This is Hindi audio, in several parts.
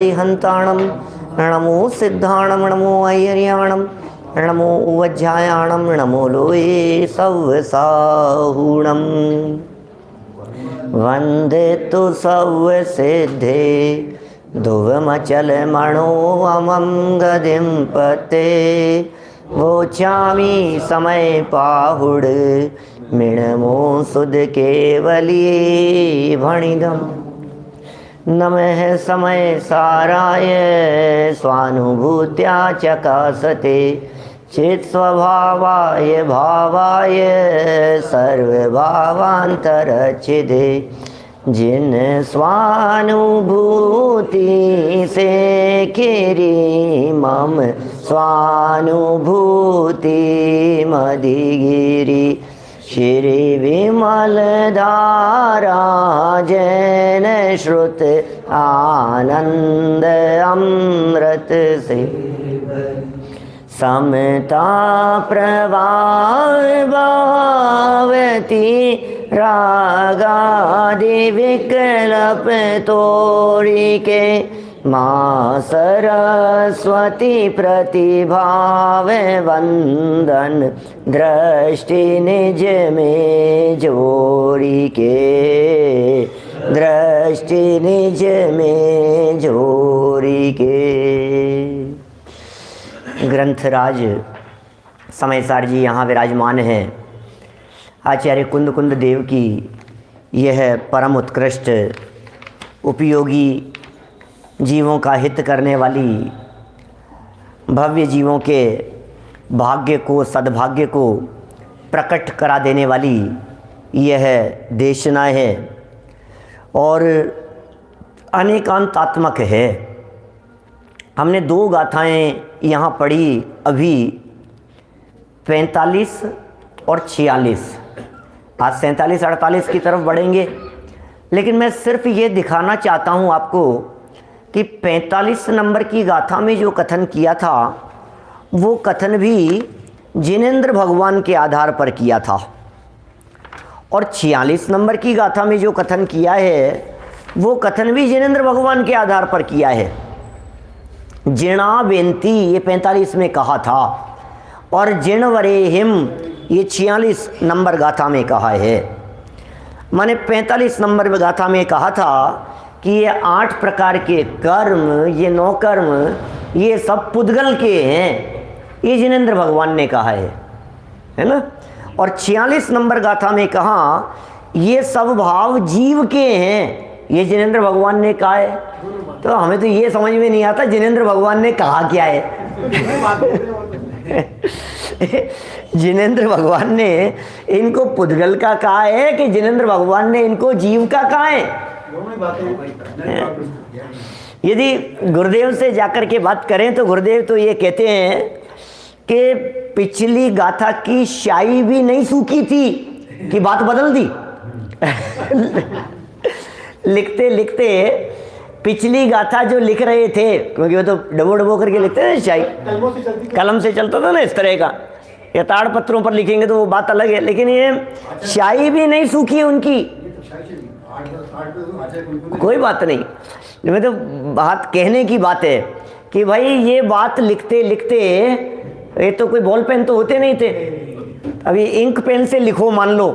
हंताणम नमो सिद्धाणम नमो ऐर्याणम नमो वज्रायाणम नमो लोये सव्वसाहूणम वंदे तु सव्वसिद्धे ध्रुवमचल मनोऽमं गदिं पते वोचामि समय पाहुड मिणमो सुध केवली भणिदम् नमः समय साराय स्वानुभूत्या चकासते चेत स्वभावाय भावाय सर्वभावांतरच्छिदे जिन स्वानुभूति से खिरी मम स्वानुभूति मदिगिरी श्री विमल धारा जैन श्रुत आनंद अमृत से समता प्रवाह भावती रागादि विकल्प तोड़ी के माँ सरस्वती प्रतिभाव वंदन दृष्टि निज में जोड़ी के दृष्टि निज में जोड़ी के। ग्रंथराज समयसार जी यहाँ विराजमान हैं। आचार्य कुंद कुंद देव की यह परम उत्कृष्ट उपयोगी जीवों का हित करने वाली भव्य जीवों के भाग्य को सद्भाग्य को प्रकट करा देने वाली यह देशना है और अनेकांतात्मक है। हमने दो गाथाएं यहाँ पढ़ी अभी 45 और 46। आज 47 48 की तरफ बढ़ेंगे, लेकिन मैं सिर्फ ये दिखाना चाहता हूँ आपको कि 45 नंबर की गाथा में जो कथन किया था वो कथन भी जिनेंद्र भगवान के आधार पर किया था, और 46 नंबर की गाथा में जो कथन किया है वो कथन भी जिनेंद्र भगवान के आधार पर किया है। जिणा बेनती ये 45 में कहा था और जिण वरेहिम ये 46 नंबर गाथा में कहा है। मैंने 45 नंबर गाथा में कहा था कि ये 8 प्रकार के कर्म, ये 9 कर्म, ये सब पुद्गल के हैं, ये जिनेंद्र भगवान ने कहा है ना। और 46 नंबर गाथा में कहा ये सब भाव जीव के हैं, ये जिनेंद्र भगवान ने कहा है। तो हमें तो ये समझ में नहीं आता जिनेंद्र भगवान ने कहा क्या है। जिनेंद्र भगवान ने इनको पुद्गल का कहा है कि जिनेंद्र भगवान ने इनको जीव का कहा है। यदि गुरुदेव से जाकर के बात करें तो गुरुदेव तो ये कहते हैं कि पिछली गाथा की शाई भी नहीं सूखी थी कि बात बदल दी। लिखते लिखते पिछली गाथा जो लिख रहे थे, क्योंकि वो तो डबो डबो करके लिखते थे, शाई कलम से चलता था ना इस तरह का, या ताड़ पत्रों पर लिखेंगे तो वो बात अलग है, लेकिन ये शाई भी नहीं सूखी उनकी। कोई बात नहीं, मैं तो बात कहने की बात है कि भाई ये बात लिखते लिखते, ये तो कोई बॉल पेन तो होते नहीं थे, अभी इंक पेन से लिखो मान लो,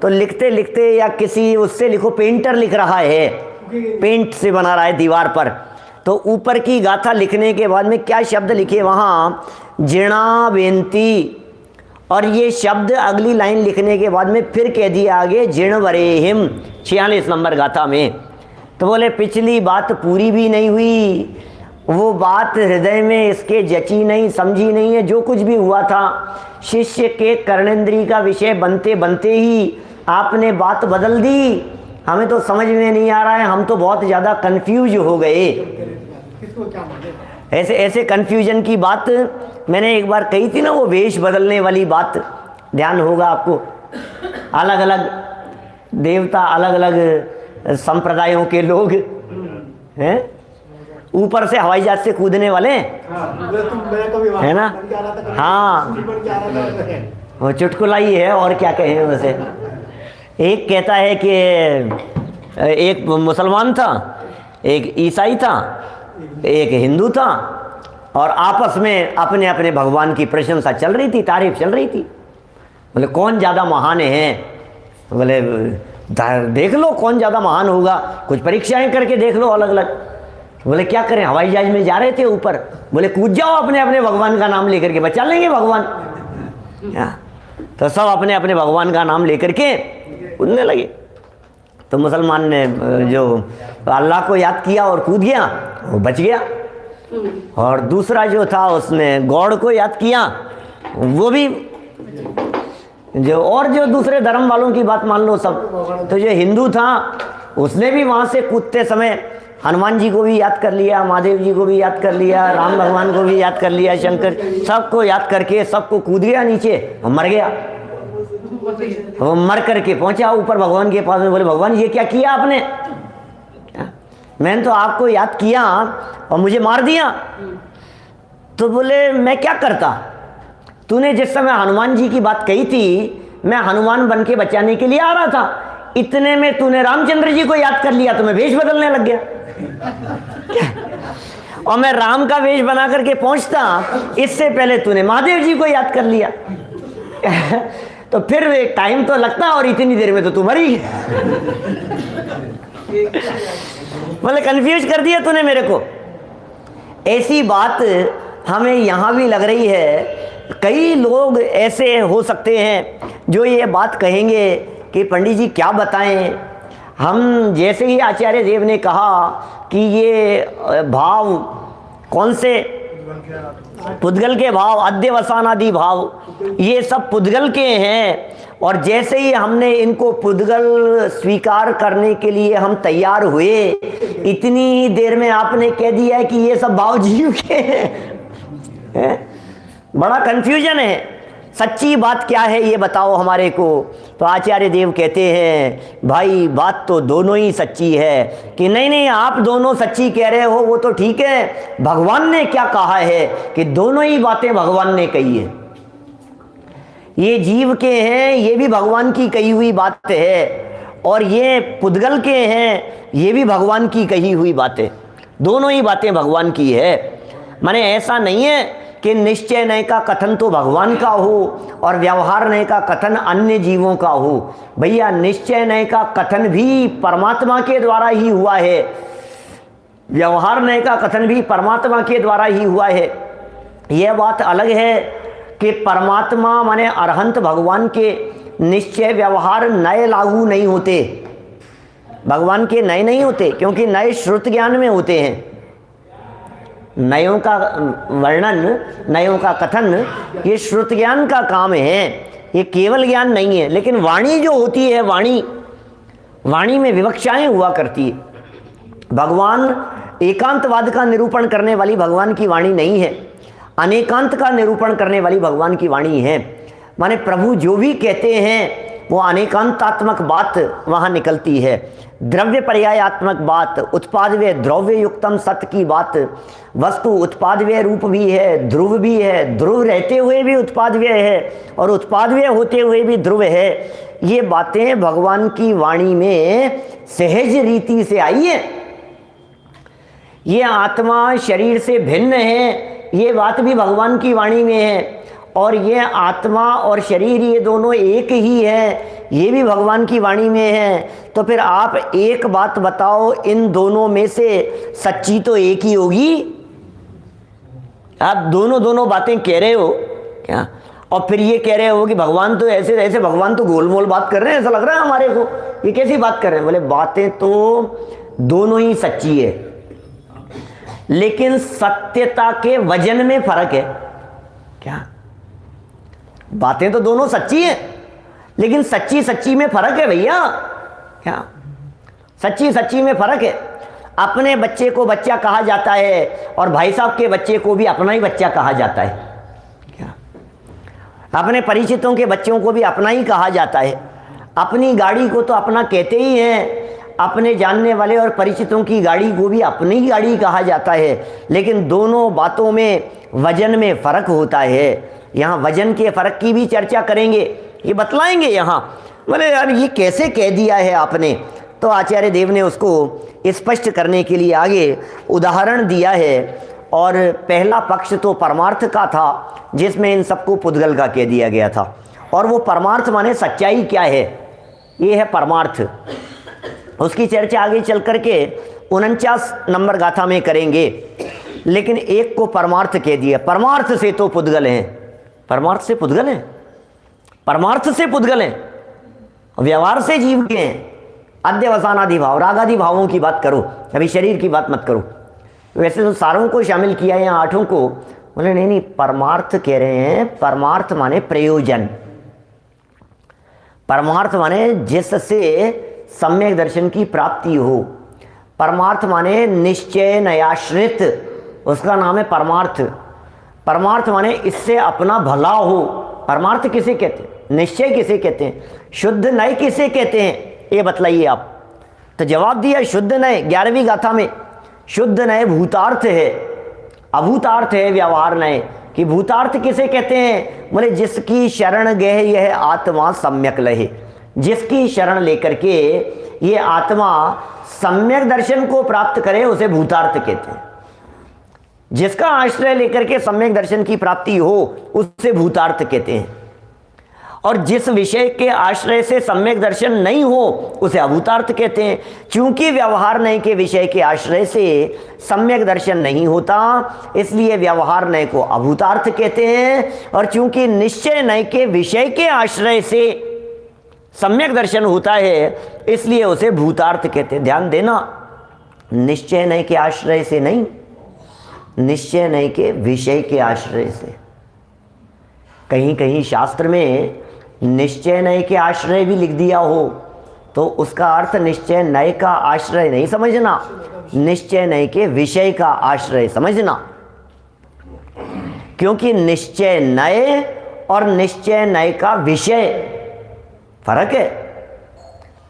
तो लिखते लिखते या किसी उससे लिखो, पेंटर लिख रहा है, पेंट से बना रहा है दीवार पर, तो ऊपर की गाथा लिखने के बाद में क्या शब्द लिखे वहाँ, जिणा बेनती, और ये शब्द अगली लाइन लिखने के बाद में फिर कह दिया आगे जिण वरेहिम 46 नंबर गाथा में। तो बोले पिछली बात पूरी भी नहीं हुई, वो बात हृदय में इसके जची नहीं, समझी नहीं है। जो कुछ भी हुआ था शिष्य के कर्णेंद्री का विषय बनते बनते ही आपने बात बदल दी। हमें तो समझ में नहीं आ रहा है, हम तो बहुत ज़्यादा कंफ्यूज हो गए। ऐसे ऐसे कन्फ्यूजन की बात मैंने एक बार कही थी ना, वो वेश बदलने वाली बात, ध्यान होगा आपको। अलग अलग देवता, अलग अलग संप्रदायों के लोग हैं, ऊपर से हवाई जहाज से कूदने वाले है ना। हाँ, वो चुटकुला ही है, और क्या कहें वैसे। एक कहता है कि एक मुसलमान था, एक ईसाई था, एक हिंदू था, और आपस में अपने अपने भगवान की प्रशंसा चल रही थी, तारीफ चल रही थी। बोले कौन ज़्यादा महान है, बोले देख लो कौन ज़्यादा महान होगा, कुछ परीक्षाएं करके देख लो अलग अलग। बोले क्या करें, हवाई जहाज में जा रहे थे ऊपर, बोले कूद जाओ अपने अपने भगवान का नाम लेकर के, बचा लेंगे भगवान। तो सब अपने अपने भगवान का नाम लेकर के कूदने लगे। तो मुसलमान ने जो अल्लाह को याद किया और कूद गया, वो बच गया। और दूसरा जो था उसने गॉड को याद किया, वो भी जो दूसरे धर्म वालों की बात मान लो सब। तो जो हिंदू था उसने भी वहाँ से कूदते समय हनुमान जी को भी याद कर लिया, महादेव जी को भी याद कर लिया, राम भगवान को भी याद कर लिया, शंकर, सबको याद करके सबको कूद गया नीचे और मर गया। वो मर करके पहुंचा ऊपर भगवान के पास में, बोले भगवान ये क्या किया आपने, मैंने तो आपको याद किया और मुझे मार दिया। तो बोले मैं क्या करता, तूने जिस समय हनुमान जी की बात कही थी मैं हनुमान बन के बचाने के लिए आ रहा था, इतने में तूने रामचंद्र जी को याद कर लिया तो मैं वेश बदलने लग गया और मैं राम का वेश बना करके पहुंचता, इससे पहले तूने महादेव जी को याद कर लिया तो फिर एक टाइम तो लगता और इतनी देर में तो तू मरी बोले कंफ्यूज कर दिया तूने मेरे को। ऐसी बात हमें यहाँ भी लग रही है। कई लोग ऐसे हो सकते हैं जो ये बात कहेंगे कि पंडित जी क्या बताएं, हम जैसे ही आचार्य देव ने कहा कि ये भाव कौन से, पुद्गल के भाव, अध्यवसानादि भाव, ये सब पुद्गल के हैं, और जैसे ही हमने इनको पुद्गल स्वीकार करने के लिए हम तैयार हुए, इतनी ही देर में आपने कह दिया है कि ये सब भाव जीव के हैं। बड़ा कंफ्यूजन है। सच्ची बात क्या है ये बताओ हमारे को। तो आचार्य देव कहते हैं भाई बात तो दोनों ही सच्ची है, कि नहीं नहीं आप दोनों सच्ची कह रहे हो वो तो ठीक है, भगवान ने क्या कहा है कि दोनों ही बातें भगवान ने कही है। ये जीव के हैं, ये भी भगवान की कही हुई बात है, और ये पुद्गल के हैं, ये भी भगवान की कही हुई बातें, दोनों ही बातें भगवान की है। माने ऐसा नहीं है कि निश्चय नय का कथन तो भगवान का हो और व्यवहार नय का कथन अन्य जीवों का हो। भैया निश्चय नय का कथन भी परमात्मा के द्वारा ही हुआ है, व्यवहार नय का कथन भी परमात्मा के द्वारा ही हुआ है। यह बात अलग है कि परमात्मा माने अरहंत भगवान के निश्चय व्यवहार नए लागू नहीं होते, भगवान के नए नहीं होते, क्योंकि नए श्रुत ज्ञान में होते हैं। नयों का वर्णन, नयों का कथन ये श्रुत ज्ञान का काम है, ये केवल ज्ञान नहीं है। लेकिन वाणी जो होती है, वाणी में विवक्षाएं हुआ करती है। भगवान एकांतवाद का निरूपण करने वाली भगवान की वाणी नहीं है, अनेकांत का निरूपण करने वाली भगवान की वाणी है। माने प्रभु जो भी कहते हैं वो अनेकांतात्मक बात वहाँ निकलती है, द्रव्य पर्यायात्मक बात, उत्पादव्य द्रव्य युक्तम सत्य की बात। वस्तु उत्पादव्य रूप भी है, ध्रुव भी है, ध्रुव रहते हुए भी उत्पादव्य है और उत्पादव्य होते हुए भी ध्रुव है। ये बातें भगवान की वाणी में सहज रीति से आई है। ये आत्मा शरीर से भिन्न है, ये बात भी भगवान की वाणी में है, और ये आत्मा और शरीर ये दोनों एक ही है, ये भी भगवान की वाणी में है। तो फिर आप एक बात बताओ, इन दोनों में से सच्ची तो एक ही होगी। आप दोनों बातें कह रहे हो क्या, और फिर ये कह रहे हो कि भगवान तो ऐसे ऐसे, भगवान तो गोलमोल बात कर रहे हैं, ऐसा लग रहा है हमारे को, ये कैसी बात कर रहे हैं। बोले बातें तो दोनों ही सच्ची है, लेकिन सत्यता के वजन में फर्क है। क्या बातें तो दोनों सच्ची है, लेकिन सच्ची में फर्क है भैया। क्या सच्ची में फर्क है। अपने बच्चे को बच्चा कहा जाता है और भाई साहब के बच्चे को भी अपना ही बच्चा कहा जाता है। क्या अपने परिचितों के बच्चों को भी अपना ही कहा जाता है। अपनी गाड़ी को तो अपना कहते ही हैं, अपने जानने वाले और परिचितों की गाड़ी को भी अपनी गाड़ी कहा जाता है, लेकिन दोनों बातों में वजन में फर्क होता है। यहाँ वजन के फर्क की भी चर्चा करेंगे, ये बतलाएंगे यहाँ। बोले यार ये कैसे कह दिया है आपने, तो आचार्य देव ने उसको स्पष्ट करने के लिए आगे उदाहरण दिया है। और पहला पक्ष तो परमार्थ का था, जिसमें इन सबको पुद्गल का कह दिया गया था। और वो परमार्थ माने सच्चाई क्या है, ये है परमार्थ। उसकी चर्चा आगे चल करके 49 नंबर गाथा में करेंगे, लेकिन एक को परमार्थ कह दिया। परमार्थ से तो पुद्गल हैं, परमार्थ से पुद्गल हैं, परमार्थ से पुद्गल हैं, व्यवहार से जीव के हैं। अध्यवसानादि भाव, रागादि भावों की बात करो, अभी शरीर की बात मत करो। वैसे तो सारों को शामिल किया है यहाँ, 8 को। बोले नहीं नहीं, परमार्थ कह रहे हैं। परमार्थ माने प्रयोजन, परमार्थ माने जिससे सम्यक दर्शन की प्राप्ति हो। परमार्थ माने निश्चय नयाश्रित, उसका नाम है परमार्थ। परमार्थ माने इससे अपना भला हो। परमार्थ किसे कहते हैं, निश्चय किसे कहते हैं, शुद्ध नय किसे कहते हैं, ये बतलाइए आप। तो जवाब दिया शुद्ध नय 11वीं गाथा में। शुद्ध नय भूतार्थ है, अभूतार्थ है व्यवहार नय। कि भूतार्थ किसे कहते हैं, बोले जिसकी शरण गए यह आत्मा सम्यक लहे। जिसकी शरण लेकर के ये आत्मा सम्यक दर्शन को प्राप्त करे, उसे भूतार्थ कहते हैं। जिसका आश्रय लेकर के सम्यक दर्शन की प्राप्ति हो, उससे भूतार्थ कहते हैं। और जिस विषय के आश्रय से सम्यक दर्शन नहीं हो, उसे अभूतार्थ कहते हैं। क्योंकि व्यवहार नय के विषय के आश्रय से सम्यक दर्शन नहीं होता, इसलिए व्यवहार नय को अभूतार्थ कहते हैं। और चूंकि निश्चय नय के विषय के आश्रय से सम्यक दर्शन होता है, इसलिए उसे भूतार्थ कहते हैं। ध्यान देना, निश्चय नय के आश्रय से नहीं, निश्चय नय के विषय के आश्रय से। कहीं कहीं शास्त्र में निश्चय नय के आश्रय भी लिख दिया हो, तो उसका अर्थ निश्चय नय का आश्रय नहीं समझना, निश्चय नय के विषय का आश्रय समझना। क्योंकि निश्चय नय और निश्चय नय का विषय फर्क है।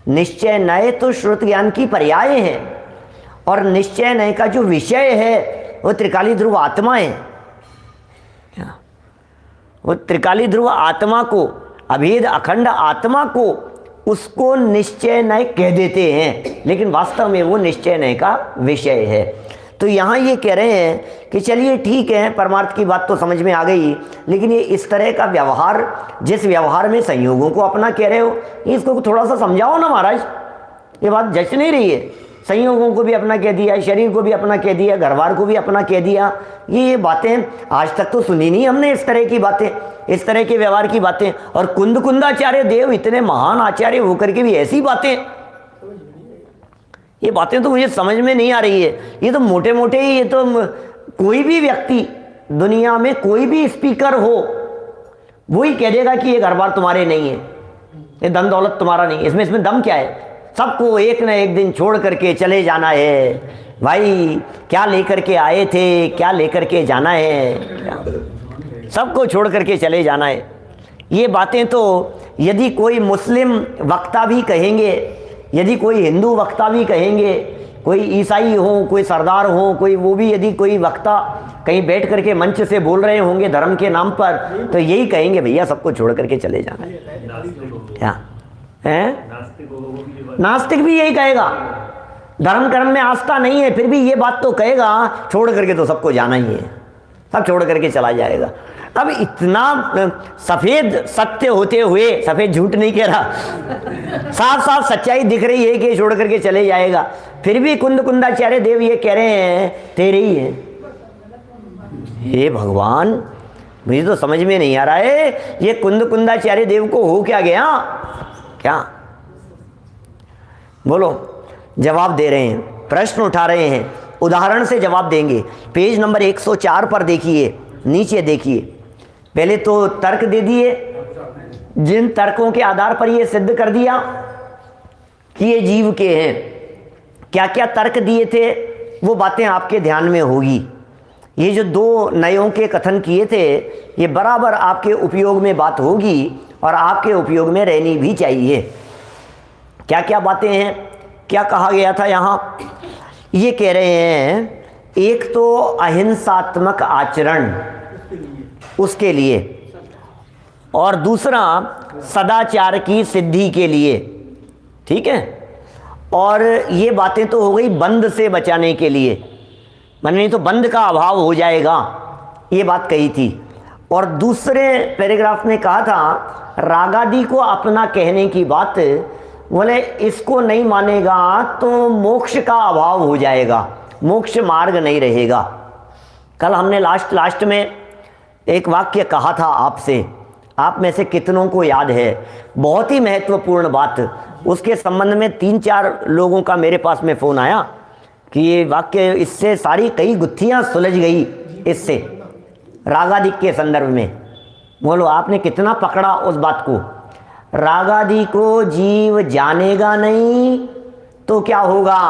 निश्चय नय तो श्रुत ज्ञान की पर्याय है, और निश्चय नय का जो विषय है वो त्रिकाली ध्रुव आत्मा है। वो त्रिकाली ध्रुव आत्मा को, अभेद अखंड आत्मा को, उसको निश्चय नय कह देते हैं, लेकिन वास्तव में वो निश्चय नय का विषय है। तो यहाँ ये कह रहे हैं कि चलिए ठीक है, परमार्थ की बात तो समझ में आ गई, लेकिन ये इस तरह का व्यवहार, जिस व्यवहार में संयोगों को अपना कह रहे हो, इसको थोड़ा सा समझाओ ना महाराज। ये बात जच नहीं रही है। संयोगों को भी अपना कह दिया, शरीर को भी अपना कह दिया, घरवार को भी अपना कह दिया। ये बातें आज तक तो सुनी नहीं हमने, इस तरह की बातें, इस तरह के व्यवहार की बातें। और कुंदाचार्य देव इतने महान आचार्य होकर के भी ऐसी बातें, ये बातें तो मुझे समझ में नहीं आ रही है। ये तो मोटे मोटे ही, ये तो कोई भी व्यक्ति दुनिया में, कोई भी स्पीकर हो, वो ही कह देगा कि ये घरबार तुम्हारे नहीं है, ये धन दौलत तुम्हारा नहीं। इसमें दम क्या है? सबको एक न एक दिन छोड़ करके चले जाना है भाई। क्या लेकर के आए थे, क्या लेकर के जाना है, सबको छोड़ करके चले जाना है। ये बातें तो यदि कोई मुस्लिम वक्ता भी कहेंगे, यदि कोई हिंदू वक्ता भी कहेंगे, कोई ईसाई हो, कोई सरदार हो, कोई वो भी यदि कोई वक्ता कहीं बैठ करके मंच से बोल रहे होंगे धर्म के नाम पर, तो यही कहेंगे भैया सबको छोड़ करके चले जाना है। क्या है? नास्तिक भी यही कहेगा। धर्म कर्म में आस्था नहीं है, फिर भी ये बात तो कहेगा छोड़ करके तो सबको जाना ही है, सब छोड़ करके चला जाएगा। अब इतना सफेद सत्य होते हुए, सफेद झूठ नहीं कह रहा, साफ साफ सच्चाई दिख रही है कि छोड़ करके चले जाएगा, फिर भी कुंदाचार्य देव ये कह रहे हैं तेरे ही है। हे भगवान, मुझे तो समझ में नहीं आ रहा है ये कुंदाचार्य देव को हो क्या गया, क्या बोलो? जवाब दे रहे हैं, प्रश्न उठा रहे हैं, उदाहरण से जवाब देंगे। पेज नंबर 104 पर देखिए, नीचे देखिए। पहले तो तर्क दे दिए, जिन तर्कों के आधार पर ये सिद्ध कर दिया कि ये जीव के हैं। क्या क्या तर्क दिए थे वो बातें आपके ध्यान में होगी। ये जो 2 नयों के कथन किए थे, ये बराबर आपके उपयोग में बात होगी और आपके उपयोग में रहनी भी चाहिए। क्या क्या बातें हैं, क्या कहा गया था यहाँ? ये कह रहे हैं, एक तो अहिंसात्मक आचरण उसके लिए, और दूसरा सदाचार की सिद्धि के लिए, ठीक है। और ये बातें तो हो गई बंद से बचाने के लिए, माने नहीं तो बंद का अभाव हो जाएगा, ये बात कही थी। और दूसरे पैराग्राफ में कहा था रागादि को अपना कहने की बात, बोले इसको नहीं मानेगा तो मोक्ष का अभाव हो जाएगा, मोक्ष मार्ग नहीं रहेगा। कल हमने लास्ट में एक वाक्य कहा था आपसे, आप में से कितनों को याद है, बहुत ही महत्वपूर्ण बात, उसके संबंध में 3-4 लोगों का मेरे पास में फ़ोन आया कि ये वाक्य, इससे सारी कई गुत्थियां सुलझ गई, इससे रागादि के संदर्भ में। बोलो आपने कितना पकड़ा उस बात को। रागादि को जीव जानेगा नहीं तो क्या होगा,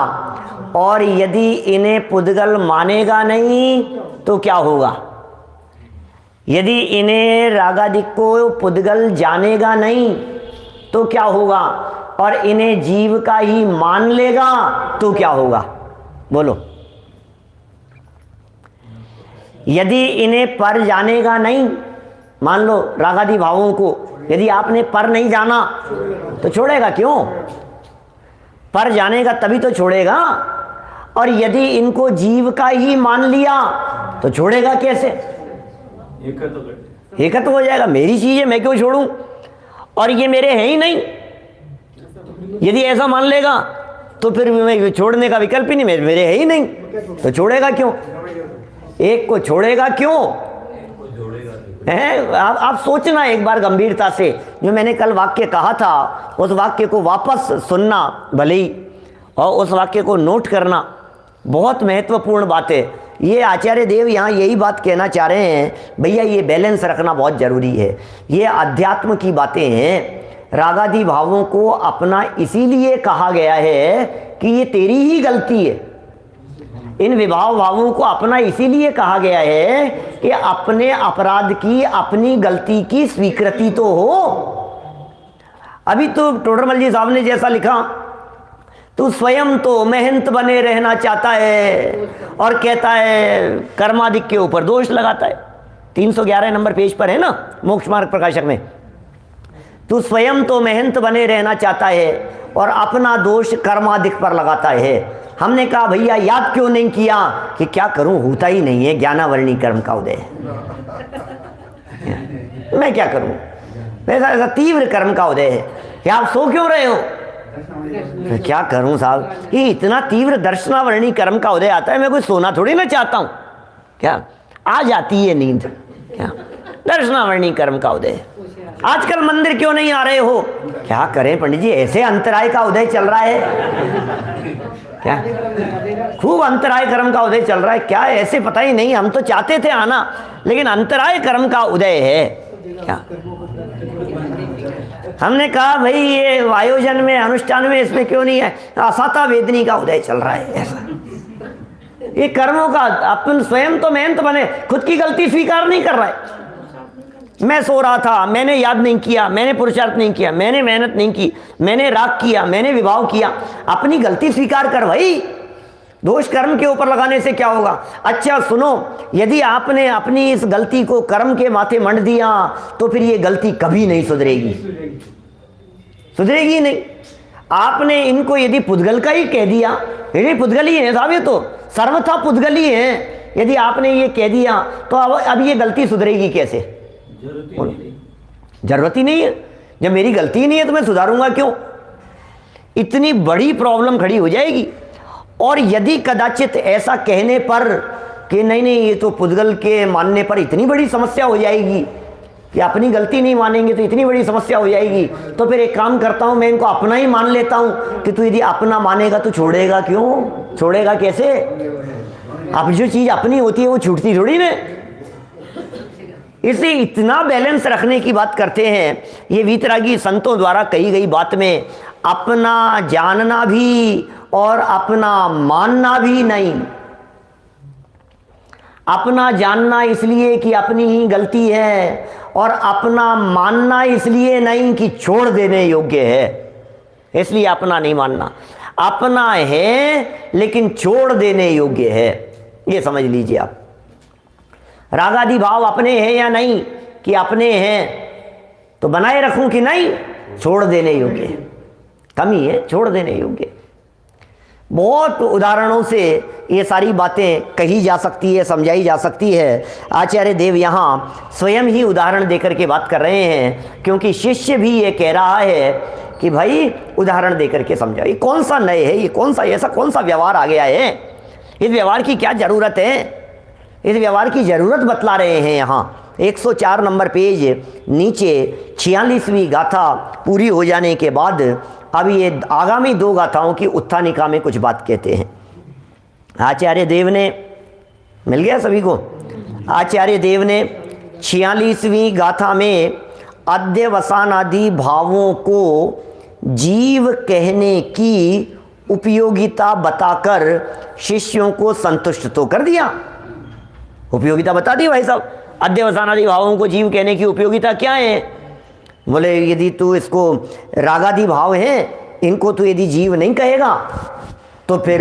और यदि इन्हें पुद्गल मानेगा नहीं तो क्या होगा। यदि इन्हें रागादि को पुद्गल जानेगा नहीं तो क्या होगा, और इन्हें जीव का ही मान लेगा तो क्या होगा। बोलो, यदि इन्हें पर जानेगा नहीं, मान लो रागादि भावों को यदि आपने पर नहीं जाना तो छोड़ेगा क्यों, पर जानेगा तभी तो छोड़ेगा। और यदि इनको जीव का ही मान लिया तो छोड़ेगा कैसे, एकत्व हो जाएगा, मेरी चीज है मैं क्यों छोड़ूं, और ये मेरे हैं ही नहीं। यदि ऐसा मान लेगा तो फिर मैं छोड़ने का विकल्प ही नहीं, मेरे है ही नहीं तो छोड़ेगा क्यों, एक को छोड़ेगा क्यों है। आप सोचना एक बार गंभीरता से, जो मैंने कल वाक्य कहा था उस वाक्य को वापस सुनना भले ही, और उस वाक्य को नोट करना, बहुत महत्वपूर्ण बात है। ये आचार्य देव यहाँ यही बात कहना चाह रहे हैं, भैया ये बैलेंस रखना बहुत ज़रूरी है। ये अध्यात्म की बातें हैं। रागादि भावों को अपना इसीलिए कहा गया है कि ये तेरी ही गलती है। इन विभाव भावों को अपना इसीलिए कहा गया है कि अपने अपराध की, अपनी गलती की स्वीकृति तो हो। अभी तो टोडरमल जी साहब ने जैसा लिखा, तू स्वयं तो मेहनत बने रहना चाहता है और कहता है कर्माधिक के ऊपर दोष लगाता है। 311 नंबर पेज पर है ना मोक्ष मार्ग प्रकाशक में। तू स्वयं तो मेहनत बने रहना चाहता है और अपना दोष कर्माधिक पर लगाता है। हमने कहा भैया याद क्यों नहीं किया कि क्या करूं, होता ही नहीं है, ज्ञानावरणी कर्म का उदय है, मैं क्या करूं, ऐसा ऐसा तीव्र कर्म का उदय है कि आप सो क्यों रहे हो, मैं क्या करूं साहब, ये इतना तीव्र दर्शनावरणी कर्म का उदय आता है, मैं कोई सोना थोड़ी ना चाहता हूं, क्या आ जाती है नींद, क्या दर्शनावरणी कर्म का उदय। आजकल मंदिर क्यों नहीं आ रहे हो, क्या करें पंडित जी, ऐसे अंतराय का उदय चल रहा है, क्या खूब अंतराय कर्म का उदय चल रहा है, क्या ऐसे पता ही नहीं, हम तो चाहते थे आना लेकिन अंतराय कर्म का उदय है क्या। हमने कहा भाई ये आयोजन में, अनुष्ठान में, इसमें क्यों नहीं है, असाता वेदनी का उदय चल रहा है। ऐसा ये कर्मों का अपन स्वयं तो मेहनत बने, खुद की गलती स्वीकार नहीं कर रहा है। मैं सो रहा था, मैंने याद नहीं किया, मैंने पुरुषार्थ नहीं किया, मैंने मेहनत नहीं की, मैंने राग किया, मैंने विभाव किया, अपनी गलती स्वीकार कर भाई, दोष कर्म के ऊपर लगाने से क्या होगा। अच्छा सुनो, यदि आपने अपनी इस गलती को कर्म के माथे मंड दिया तो फिर ये गलती कभी नहीं सुधरेगी, सुधरेगी नहीं। आपने इनको यदि पुद्गल का ही कह दिया, यदि पुद्गल ही है साहब, ये तो सर्वथा पुद्गल ही है, यदि आपने ये कह दिया तो अब ये गलती सुधरेगी कैसे, जरूरत ही नहीं है। जब मेरी गलती ही नहीं है तो मैं सुधारूंगा क्यों, इतनी बड़ी प्रॉब्लम खड़ी हो जाएगी। और यदि कदाचित ऐसा कहने पर कि नहीं नहीं ये तो पुद्गल के मानने पर इतनी बड़ी समस्या हो जाएगी कि अपनी गलती नहीं मानेंगे तो इतनी बड़ी समस्या हो जाएगी, तो फिर एक काम करता हूं, मैं इनको अपना ही मान लेता हूं कि तू यदि अपना मानेगा तो छोड़ेगा क्यों, छोड़ेगा कैसे। अब जो चीज अपनी होती है वो छूटती थोड़ी ना। इसलिए इतना बैलेंस रखने की बात करते हैं। ये वीतरागी संतों द्वारा कही गई बात में अपना जानना भी और अपना मानना भी नहीं। अपना जानना इसलिए कि अपनी ही गलती है, और अपना मानना इसलिए नहीं कि छोड़ देने योग्य है, इसलिए अपना नहीं मानना। अपना है लेकिन छोड़ देने योग्य है, ये समझ लीजिए आप। रागादि भाव अपने हैं या नहीं, कि अपने हैं तो बनाए रखूं कि नहीं, छोड़ देने योग्य है, कमी है, छोड़ देने योग्य। बहुत उदाहरणों से ये सारी बातें कही जा सकती है, समझाई जा सकती है। आचार्य देव यहाँ स्वयं ही उदाहरण देकर के बात कर रहे हैं, क्योंकि शिष्य भी ये कह रहा है कि भाई उदाहरण देकर के समझाओ। ये कौन सा नए है, ये कौन सा ऐसा कौन सा व्यवहार आ गया है, इस व्यवहार की क्या ज़रूरत है, इस व्यवहार की ज़रूरत बतला रहे हैं। यहाँ 104 नंबर पेज नीचे 46वीं गाथा पूरी हो जाने के बाद अब ये आगामी 2 गाथाओं की उत्थानिका में कुछ बात कहते हैं। आचार्य देव ने, मिल गया सभी को, आचार्य देव ने 46वीं गाथा में अध्यवसानादि भावों को जीव कहने की उपयोगिता बताकर शिष्यों को संतुष्ट तो कर दिया। उपयोगिता बता दी भाई साहब, अध्यवसानादि भावों को जीव कहने की उपयोगिता क्या है। बोले यदि तू इसको रागादि भाव हैं, इनको तो यदि जीव नहीं कहेगा तो फिर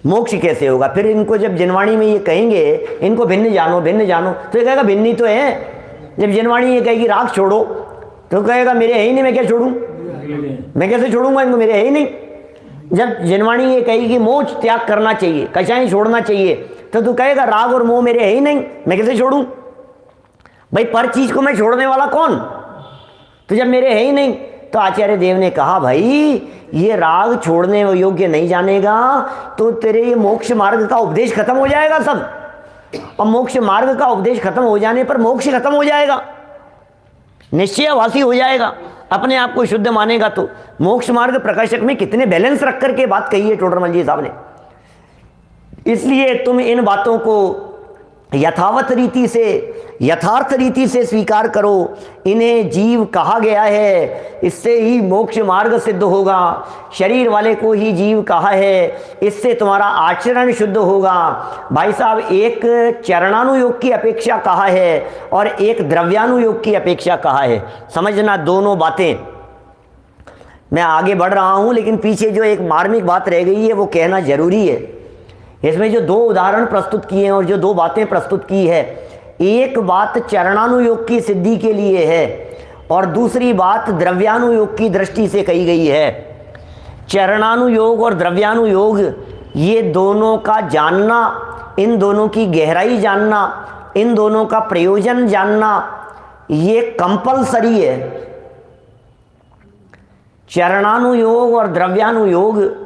मोक्ष कैसे होगा। फिर इनको जब जिनवाणी में ये कहेंगे इनको भिन्न जानो भिन्न जानो, तो ये कहेगा भिन्न ही तो है। जब जिनवाणी ये कहेगी राग छोड़ो तो कहेगा मेरे है ही नहीं, मैं क्या छोड़ूं, मैं कैसे छोड़ूंगा इनको, मेरे है ही नहीं। जब जिनवाणी ये कहेगी मोक्ष त्याग करना चाहिए, कचाई छोड़ना चाहिए, तो तू कहेगा राग और मोह मेरे है ही नहीं, मैं कैसे छोड़ूं। भाई पर चीज को मैं छोड़ने वाला कौन, तो जब मेरे है ही नहीं। तो आचार्य देव ने कहा भाई ये राग छोड़ने योग्य नहीं जानेगा तो तेरे ये मोक्ष मार्ग का उपदेश खत्म हो जाएगा सब, और मोक्ष मार्ग का उपदेश खत्म हो जाने पर मोक्ष खत्म हो जाएगा, निश्चयवासी हो जाएगा, अपने आप को शुद्ध मानेगा। तो मोक्ष मार्ग प्रकाशक में कितने बैलेंस रख करके बात कही है टोडरमल जी साहब ने। इसलिए तुम इन बातों को यथावत रीति से, यथार्थ रीति से स्वीकार करो। इन्हें जीव कहा गया है, इससे ही मोक्ष मार्ग सिद्ध होगा। शरीर वाले को ही जीव कहा है, इससे तुम्हारा आचरण शुद्ध होगा। भाई साहब एक चरणानुयोग की अपेक्षा कहा है और एक द्रव्यानुयोग की अपेक्षा कहा है। समझना दोनों बातें। मैं आगे बढ़ रहा हूं लेकिन पीछे जो एक मार्मिक बात रह गई है वो कहना जरूरी है। इसमें जो 2 उदाहरण प्रस्तुत किए हैं और जो 2 बातें प्रस्तुत की है, एक बात चरणानुयोग की सिद्धि के लिए है और दूसरी बात द्रव्यानुयोग की दृष्टि से कही गई है। चरणानुयोग और द्रव्यानुयोग ये दोनों का जानना, इन दोनों की गहराई जानना, इन दोनों का प्रयोजन जानना ये कंपलसरी है। चरणानुयोग और द्रव्यानुयोग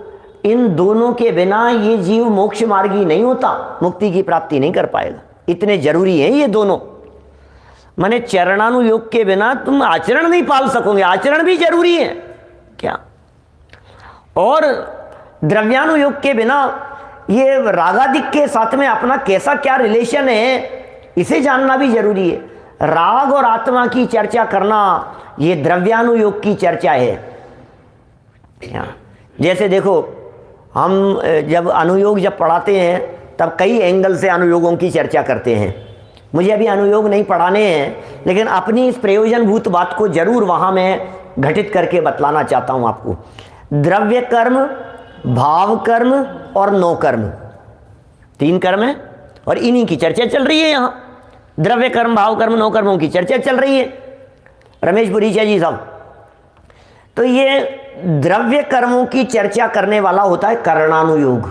इन दोनों के बिना ये जीव मोक्ष मार्गी नहीं होता, मुक्ति की प्राप्ति नहीं कर पाएगा। इतने जरूरी हैं ये दोनों। माने चरणानुयोग के बिना तुम आचरण नहीं पाल सकोगे, आचरण भी जरूरी है क्या। और द्रव्यानुयोग के बिना ये रागादिक के साथ में अपना कैसा क्या रिलेशन है इसे जानना भी जरूरी है। राग और आत्मा की चर्चा करना ये द्रव्यानुयोग की चर्चा है। जैसे देखो हम जब अनुयोग जब पढ़ाते हैं तब कई एंगल से अनुयोगों की चर्चा करते हैं। मुझे अभी अनुयोग नहीं पढ़ाने हैं लेकिन अपनी इस प्रयोजनभूत बात को जरूर वहाँ मैं घटित करके बतलाना चाहता हूँ आपको। द्रव्य कर्म, भाव कर्म और नो कर्म, 3 कर्म है और इन्हीं की चर्चा चल रही है यहाँ। द्रव्य कर्म, भाव कर्म, नो कर्मों की चर्चा चल रही है रमेश पुरीचा जी साहब। तो ये द्रव्य कर्मों की चर्चा करने वाला होता है करणानुयोग,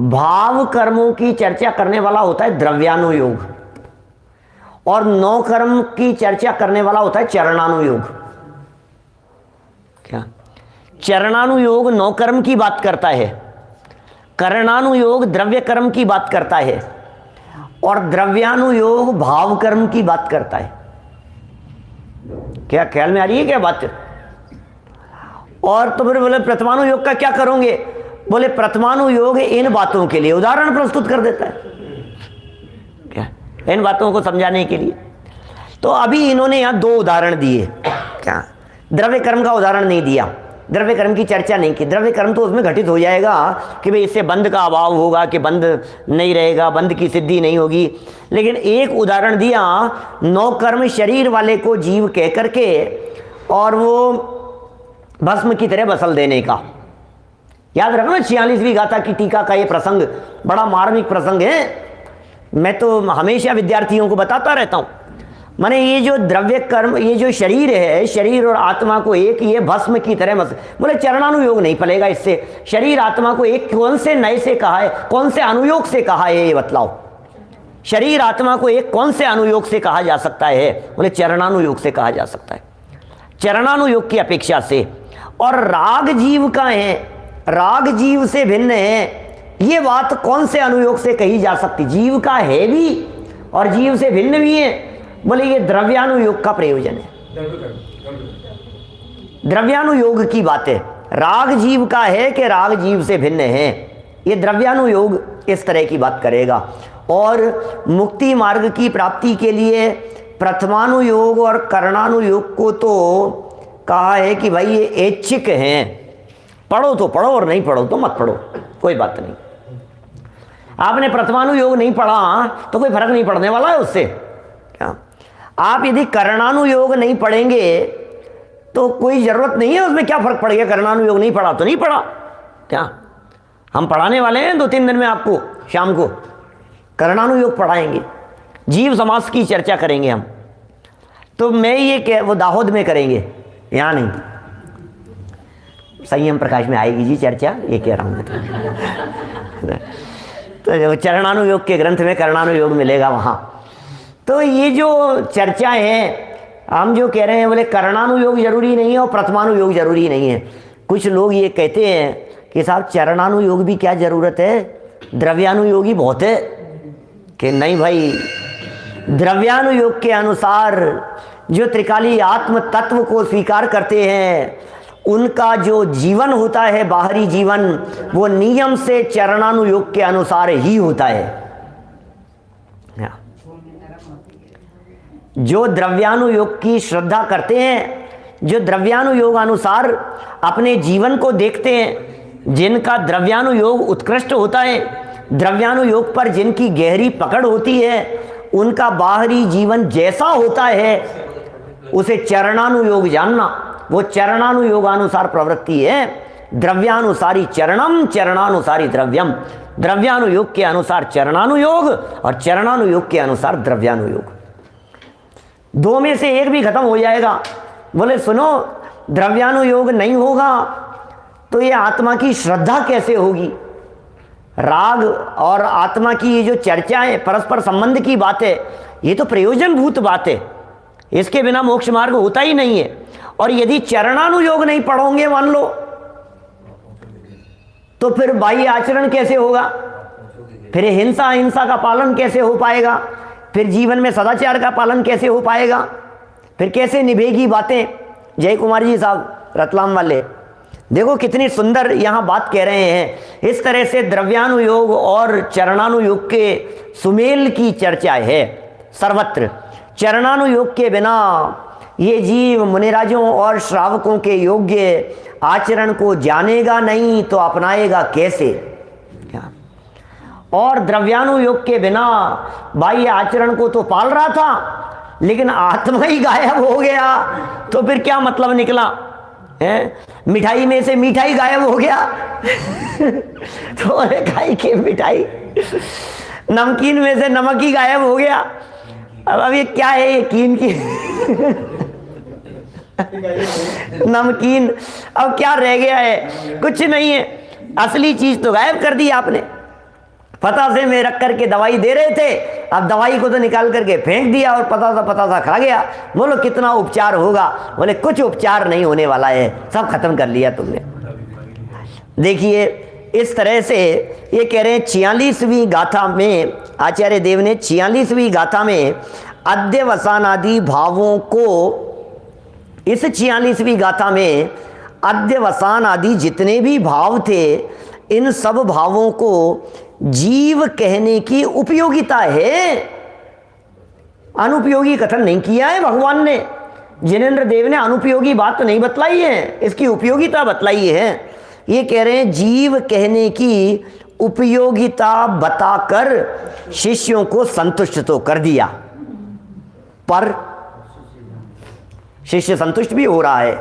भाव कर्मों की चर्चा करने वाला होता है द्रव्यानुयोग और नौ कर्म की चर्चा करने वाला होता है चरणानुयोग। क्या चरणानुयोग नौ कर्म की बात करता है, करणानुयोग द्रव्य कर्म की बात करता है और द्रव्यानुयोग भाव कर्म की बात करता है। क्या ख्याल में आ रही है क्या बात। और तो फिर बोले प्रथमानुयोग का क्या करोगे, बोले प्रथमानुयोग इन बातों के लिए उदाहरण प्रस्तुत कर देता है, क्या इन बातों को समझाने के लिए। तो अभी इन्होंने यहां 2 उदाहरण दिए, क्या द्रव्य कर्म का उदाहरण नहीं दिया, द्रव्य कर्म की चर्चा नहीं की। द्रव्य कर्म तो उसमें घटित हो जाएगा कि भाई इससे बंध का अभाव होगा, कि बंध नहीं रहेगा, बंध की सिद्धि नहीं होगी। लेकिन एक उदाहरण दिया, 9 कर्म शरीर वाले को जीव कह करके और वो भस्म की तरह बसल देने का। याद रखना 46वीं गाथा की टीका का ये प्रसंग बड़ा मार्मिक प्रसंग है। मैं तो हमेशा विद्यार्थियों को बताता रहता हूँ, माने ये जो द्रव्य कर्म, ये जो शरीर है, शरीर और आत्मा को एक, ये भस्म की तरह बोले चरणानुयोग नहीं फलेगा इससे। शरीर आत्मा को एक कौन से नए से कहा है, कौन से अनुयोग से कहा है, ये बतलाओ। शरीर आत्मा को एक कौन से अनुयोग से कहा जा सकता है? बोले चरणानुयोग से कहा जा सकता है, चरणानुयोग की अपेक्षा से। और राग जीव का है, राग जीव से भिन्न है, ये बात कौन से अनुयोग से कही जा सकती? जीव का है भी और जीव से भिन्न भी है। बोले ये द्रव्यानुयोग का प्रयोजन है, द्रव्यानुयोग की बात है। राग जीव का है कि राग जीव से भिन्न है, ये द्रव्यानुयोग इस तरह की बात करेगा। और मुक्ति मार्ग की प्राप्ति के लिए प्रथमानुयोग और करणानुयोग को तो कहा है कि भाई ये ऐच्छिक हैं, पढ़ो तो पढ़ो और नहीं पढ़ो तो मत पढ़ो, कोई बात नहीं। आपने प्रथमानुयोग नहीं पढ़ा तो कोई फर्क नहीं पड़ने वाला है उससे। क्या आप यदि करणानुयोग नहीं पढ़ेंगे तो कोई जरूरत नहीं है उसमें, क्या फर्क पड़ गया? करणानुयोग नहीं पढ़ा तो नहीं पढ़ा, क्या हम पढ़ाने वाले हैं 2-3 दिन में आपको, शाम को करणानुयोग पढ़ाएंगे, जीव समास की चर्चा करेंगे हम। तो मैं ये वो दाहोद में करेंगे, यहाँ नहीं, संयम प्रकाश में आएगी जी चर्चा, ये कह रहा हूँ मैं। तो चरणानुयोग के ग्रंथ में करणानुयोग मिलेगा वहाँ। तो ये जो चर्चा है, हम जो कह रहे हैं बोले करणानुयोग जरूरी नहीं है और प्रथमानुयोग जरूरी नहीं है। कुछ लोग ये कहते हैं कि साहब चरणानुयोग भी क्या जरूरत है, द्रव्यानुयोग ही बहुत है। कि नहीं भाई, द्रव्यानुयोग के अनुसार जो त्रिकाली आत्म तत्व को स्वीकार करते हैं उनका जो जीवन होता है, बाहरी जीवन, वो नियम से चरणानुयोग के अनुसार ही होता है। जो द्रव्यानुयोग की श्रद्धा करते हैं, जो द्रव्यानुयोग अनुसार अपने जीवन को देखते हैं, जिनका द्रव्यानुयोग उत्कृष्ट होता है, द्रव्यानुयोग पर जिनकी गहरी पकड़ होती है, उनका बाहरी जीवन जैसा होता है उसे चरणानुयोग जानना। वो चरणानुयोगानुसार प्रवृत्ति है। द्रव्यानुसारी चरणम, चरणानुसारी द्रव्यम। द्रव्यानुयोग के अनुसार चरणानुयोग और चरणानुयोग के अनुसार द्रव्यानुयोग। दो में से एक भी खत्म हो जाएगा। बोले सुनो, द्रव्यानुयोग नहीं होगा तो ये आत्मा की श्रद्धा कैसे होगी? राग और आत्मा की ये जो चर्चा है, परस्पर संबंध की बात है, ये तो प्रयोजनभूत बात है, इसके बिना मोक्ष मार्ग होता ही नहीं है। और यदि चरणानुयोग नहीं पढ़ोगे मान लो, तो फिर बाह्य आचरण कैसे होगा? फिर हिंसा अहिंसा का पालन कैसे हो पाएगा? फिर जीवन में सदाचार का पालन कैसे हो पाएगा? फिर कैसे निभेगी बातें? जय कुमार जी साहब रतलाम वाले, देखो कितनी सुंदर यहाँ बात कह रहे हैं। इस तरह से द्रव्यानुयोग और चरणानुयोग के सुमेल की चर्चा है सर्वत्र। चरणानुयोग के बिना ये जीव मुनिराजों और श्रावकों के योग्य आचरण को जानेगा नहीं तो अपनाएगा कैसे? और द्रव्यानुयोग के बिना बाह्य आचरण को तो पाल रहा था, लेकिन आत्मा ही गायब हो गया तो फिर क्या मतलब निकला है? मिठाई में से मिठाई गायब हो गया तो अरे खाई के मिठाई, नमकीन में से नमक ही गायब हो गया। अब ये क्या है? ये कीन की नमकीन, अब क्या रह गया है? कुछ नहीं है। असली चीज तो गायब कर दी आपने। पतासे में रख करके दवाई दे रहे थे, अब दवाई को तो निकाल करके फेंक दिया और पतासा खा गया। बोलो कितना उपचार होगा? बोले कुछ उपचार नहीं होने वाला है, सब खत्म कर लिया तुमने। देखिए इस तरह से ये कह रहे हैं 46वीं गाथा में, आचार्य देव ने 46वीं गाथा में अध्यवसानादि भावों को, इस 46वीं गाथा में अध्यवसान आदि जितने भी भाव थे, इन सब भावों को जीव कहने की उपयोगिता है, अनुपयोगी कथन नहीं किया है भगवान ने। जिनेंद्र देव ने अनुपयोगी बात तो नहीं बतलाई है, इसकी उपयोगिता बतलाई है। ये कह रहे हैं जीव कहने की उपयोगिता बताकर शिष्यों को संतुष्ट तो कर दिया, पर शिष्य संतुष्ट भी हो रहा है।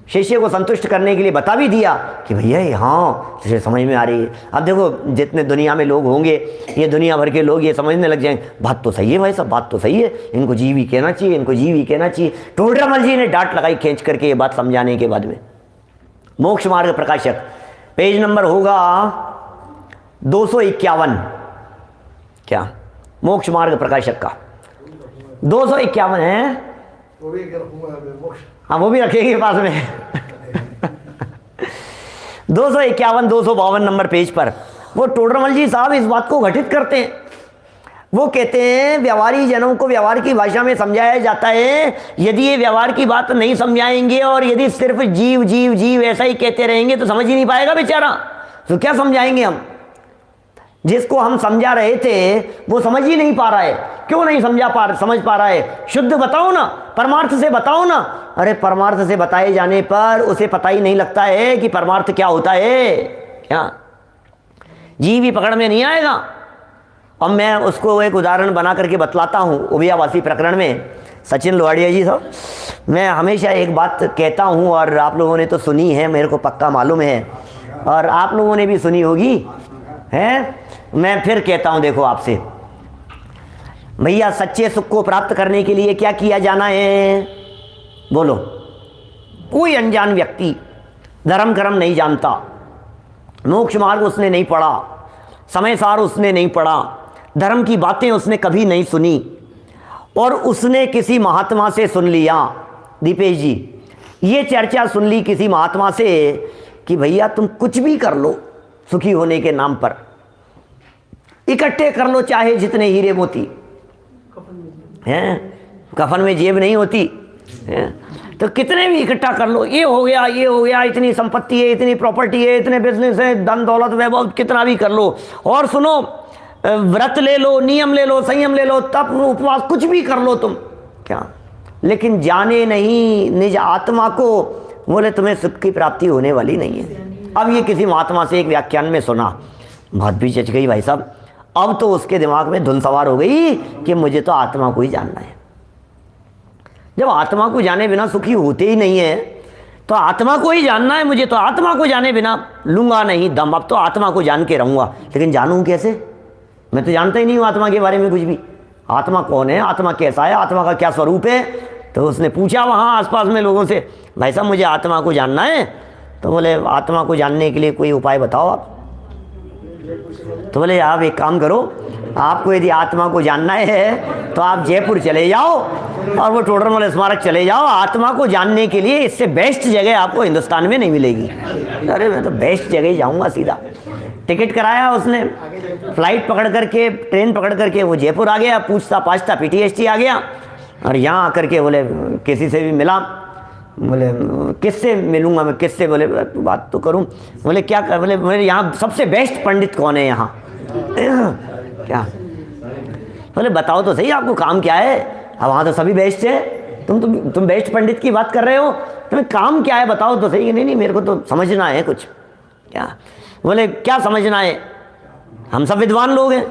शिष्य को संतुष्ट करने के लिए बता भी दिया कि भैया ये हाँ तुझे समझ में आ रही है। अब देखो जितने दुनिया में लोग होंगे, ये दुनिया भर के लोग ये समझने लग जाएंगे बात तो सही है भाई साहब, बात तो सही है, इनको जीव ही कहना चाहिए, इनको जीव ही कहना चाहिए। टोडरमल जी ने डांट लगाई खींच करके ये बात समझाने के बाद में। मोक्ष मार्ग प्रकाशक पेज नंबर होगा 251। क्या मोक्ष मार्ग प्रकाशक का 251 है? हाँ वो भी रखेंगे पास में 251 252 नंबर पेज पर वो टोडरमल जी साहब इस बात को घटित करते हैं। वो कहते हैं व्यवहारी जनों को व्यवहार की भाषा में समझाया जाता है। यदि ये व्यवहार की बात नहीं समझाएंगे और यदि सिर्फ जीव जीव जीव ऐसा ही कहते रहेंगे तो समझ ही नहीं पाएगा बेचारा। तो क्या समझाएंगे हम? जिसको हम समझा रहे थे वो समझ ही नहीं पा रहा है। क्यों नहीं समझ पा रहा है? शुद्ध बताओ ना, परमार्थ से बताओ ना। अरे परमार्थ से बताए जाने पर उसे पता ही नहीं लगता है कि परमार्थ क्या होता है। क्या जीव ही पकड़ में नहीं आएगा। अब मैं उसको एक उदाहरण बना करके बतलाता हूँ। उबियावासी प्रकरण में सचिन लोहाड़िया जी साहब, मैं हमेशा एक बात कहता हूँ और आप लोगों ने तो सुनी है, मेरे को पक्का मालूम है, और आप लोगों ने भी सुनी होगी है। मैं फिर कहता हूं, देखो आपसे भैया सच्चे सुख को प्राप्त करने के लिए क्या किया जाना है? बोलो। कोई अनजान व्यक्ति धर्म कर्म नहीं जानता, मोक्ष मार्ग उसने नहीं पढ़ा, समय सार उसने नहीं पढ़ा, धर्म की बातें उसने कभी नहीं सुनी, और उसने किसी महात्मा से सुन लिया, दीपेश जी ये चर्चा सुन ली किसी महात्मा से कि भैया तुम कुछ भी कर लो सुखी होने के नाम पर, इकट्ठे कर लो चाहे जितने हीरे मोती हैं, कफन में जेब नहीं होती है, तो कितने भी इकट्ठा कर लो, ये हो गया ये हो गया, इतनी संपत्ति है, इतनी प्रॉपर्टी है, इतने बिजनेस है, धन दौलत वैभव, कितना भी कर लो। और सुनो, व्रत ले लो, नियम ले लो, संयम ले लो, तप उपवास कुछ भी कर लो तुम, क्या, लेकिन जाने नहीं निज आत्मा को, बोले तुम्हें सुख की प्राप्ति होने वाली नहीं है। अब ये किसी महात्मा से एक व्याख्यान में सुना, बहुत भी चच गई भाई साहब। अब तो उसके दिमाग में धुन सवार हो गई कि मुझे तो आत्मा को ही जानना है। जब आत्मा को जाने बिना सुखी होते ही नहीं है तो आत्मा को ही जानना है मुझे, तो आत्मा को जाने बिना लूंगा नहीं दम। अब तो आत्मा को जान के रहूंगा, लेकिन जानूं कैसे? मैं तो जानता ही नहीं हूं आत्मा के बारे में कुछ भी। आत्मा कौन है, आत्मा कैसा है, आत्मा का क्या स्वरूप है? तो उसने पूछा वहाँ आसपास में लोगों से, भाई साहब मुझे आत्मा को जानना है। तो बोले आत्मा को जानने के लिए कोई उपाय बताओ आप। तो बोले आप एक काम करो, आपको यदि आत्मा को जानना है तो आप जयपुर चले जाओ और वो टोडरमल स्मारक चले जाओ। आत्मा को जानने के लिए इससे बेस्ट जगह आपको हिंदुस्तान में नहीं मिलेगी। अरे मैं तो बेस्ट जगह ही जाऊंगा सीधा। टिकट कराया उसने, फ्लाइट पकड़ करके, ट्रेन पकड़ करके वो जयपुर आ गया, पूछता पाछता PTST आ गया, और यहाँ आकर के बोले किसी से भी मिला। बोले किससे मिलूंगा मैं, किससे? बोले बात तो करूं। बोले क्या कर? बोले मेरे यहाँ सबसे बेस्ट पंडित कौन है यहाँ? क्या? बोले बताओ तो सही आपको काम क्या है? अब वहाँ तो सभी बेस्ट है, तुम बेस्ट पंडित की बात कर रहे हो, तुम्हें काम क्या है बताओ तो सही। नहीं मेरे को तो समझना है कुछ। क्या? बोले क्या समझना है? हम सब विद्वान लोग हैं,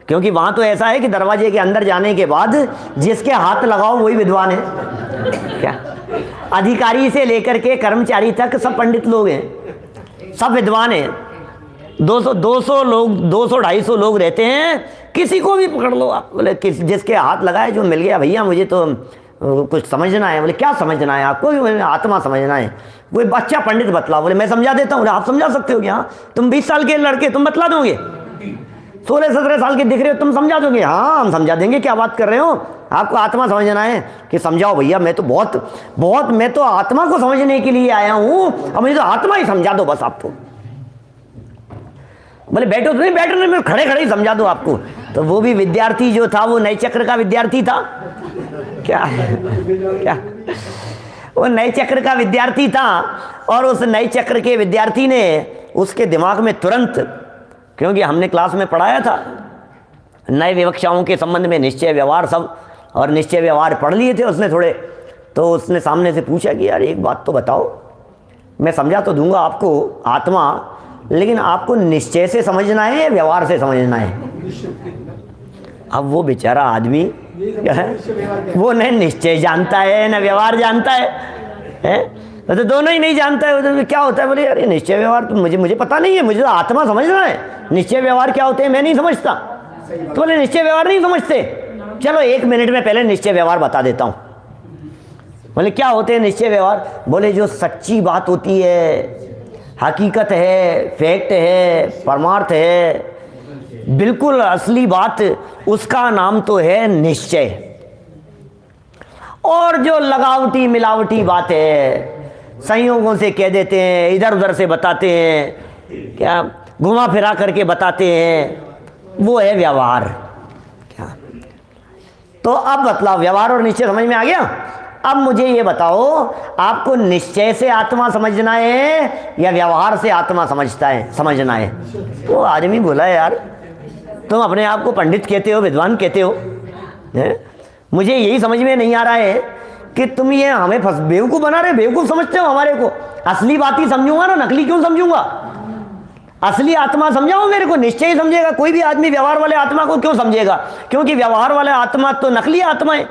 क्योंकि वहाँ तो ऐसा है कि दरवाजे के अंदर जाने के बाद जिसके हाथ लगाओ वही विद्वान है। क्या? अधिकारी से लेकर के कर्मचारी तक सब पंडित लोग हैं, सब विद्वान हैं। 200 लोग, 200-250 लोग रहते हैं, किसी को भी पकड़ लो आप। बोले जिसके हाथ लगाए जो मिल गया, भैया मुझे तो कुछ समझना है। बोले क्या समझना है आपको? आत्मा समझना है। कोई बच्चा पंडित बतलाओ। बोले मैं समझा देता हूँ। आप समझा सकते हो क्या? तुम 20 साल के लड़के तुम बतला दोगे? 16-17 साल के दिख रहे हो, तुम समझा दोगे? हाँ हम समझा देंगे, क्या बात कर रहे हो? आपको आत्मा समझना है कि समझाओ भैया, मैं तो बहुत मैं तो आत्मा को समझने के लिए आया हूं, अब मुझे तो आत्मा ही समझा दो बस आपको। बोले बैठो तो नहीं, बैठो नहीं, मैं खड़े खड़े ही समझा दो आपको। तो वो भी विद्यार्थी जो था वो नए चक्र का विद्यार्थी था। क्या वो नए चक्र का विद्यार्थी था, और उस नए चक्र के विद्यार्थी ने उसके दिमाग में तुरंत, क्योंकि हमने क्लास में पढ़ाया था नए विवक्षाओं के संबंध में निश्चय व्यवहार सब, और निश्चय व्यवहार पढ़ लिए थे उसने थोड़े। तो उसने सामने से पूछा कि यार एक बात तो बताओ, मैं समझा तो दूंगा आपको आत्मा, लेकिन आपको निश्चय से समझना है या व्यवहार से समझना है? अब वो बेचारा आदमी क्या है, वो न निश्चय जानता है न व्यवहार जानता है? तो दोनों ही नहीं जानता है। तो क्या होता है? बोले अरे निश्चय व्यवहार तो मुझे पता नहीं है, मुझे तो आत्मा समझना है। निश्चय व्यवहार क्या होते हैं मैं नहीं समझता। तो बोले निश्चय व्यवहार नहीं समझते, चलो 1 मिनट में पहले निश्चय व्यवहार बता देता हूँ। बोले क्या होते हैं निश्चय व्यवहार? बोले जो सच्ची बात होती है, हकीकत है, फैक्ट है, परमार्थ है, बिल्कुल असली बात, उसका नाम तो है निश्चय। और जो लगावटी मिलावटी बात है, संयोगों से कह देते हैं, इधर उधर से बताते हैं, क्या घुमा फिरा करके बताते हैं, वो है व्यवहार। क्या तो अब मतलब व्यवहार और निश्चय समझ में आ गया। अब मुझे ये बताओ, आपको निश्चय से आत्मा समझना है या व्यवहार से आत्मा समझना है? तो आदमी बोला यार तुम अपने आप को पंडित कहते हो, विद्वान कहते हो, मुझे यही समझ में नहीं आ रहा है कि तुम ये हमें बेवकूफ़ बना रहे, बेवकूफ़ समझते हो हमारे को। असली बात ही समझूंगा ना, नकली क्यों समझूंगा? असली आत्मा समझाओ मेरे को, निश्चय ही समझेगा। कोई भी आदमी व्यवहार वाले आत्मा को क्यों समझेगा? क्योंकि व्यवहार वाला आत्मा तो नकली आत्मा है,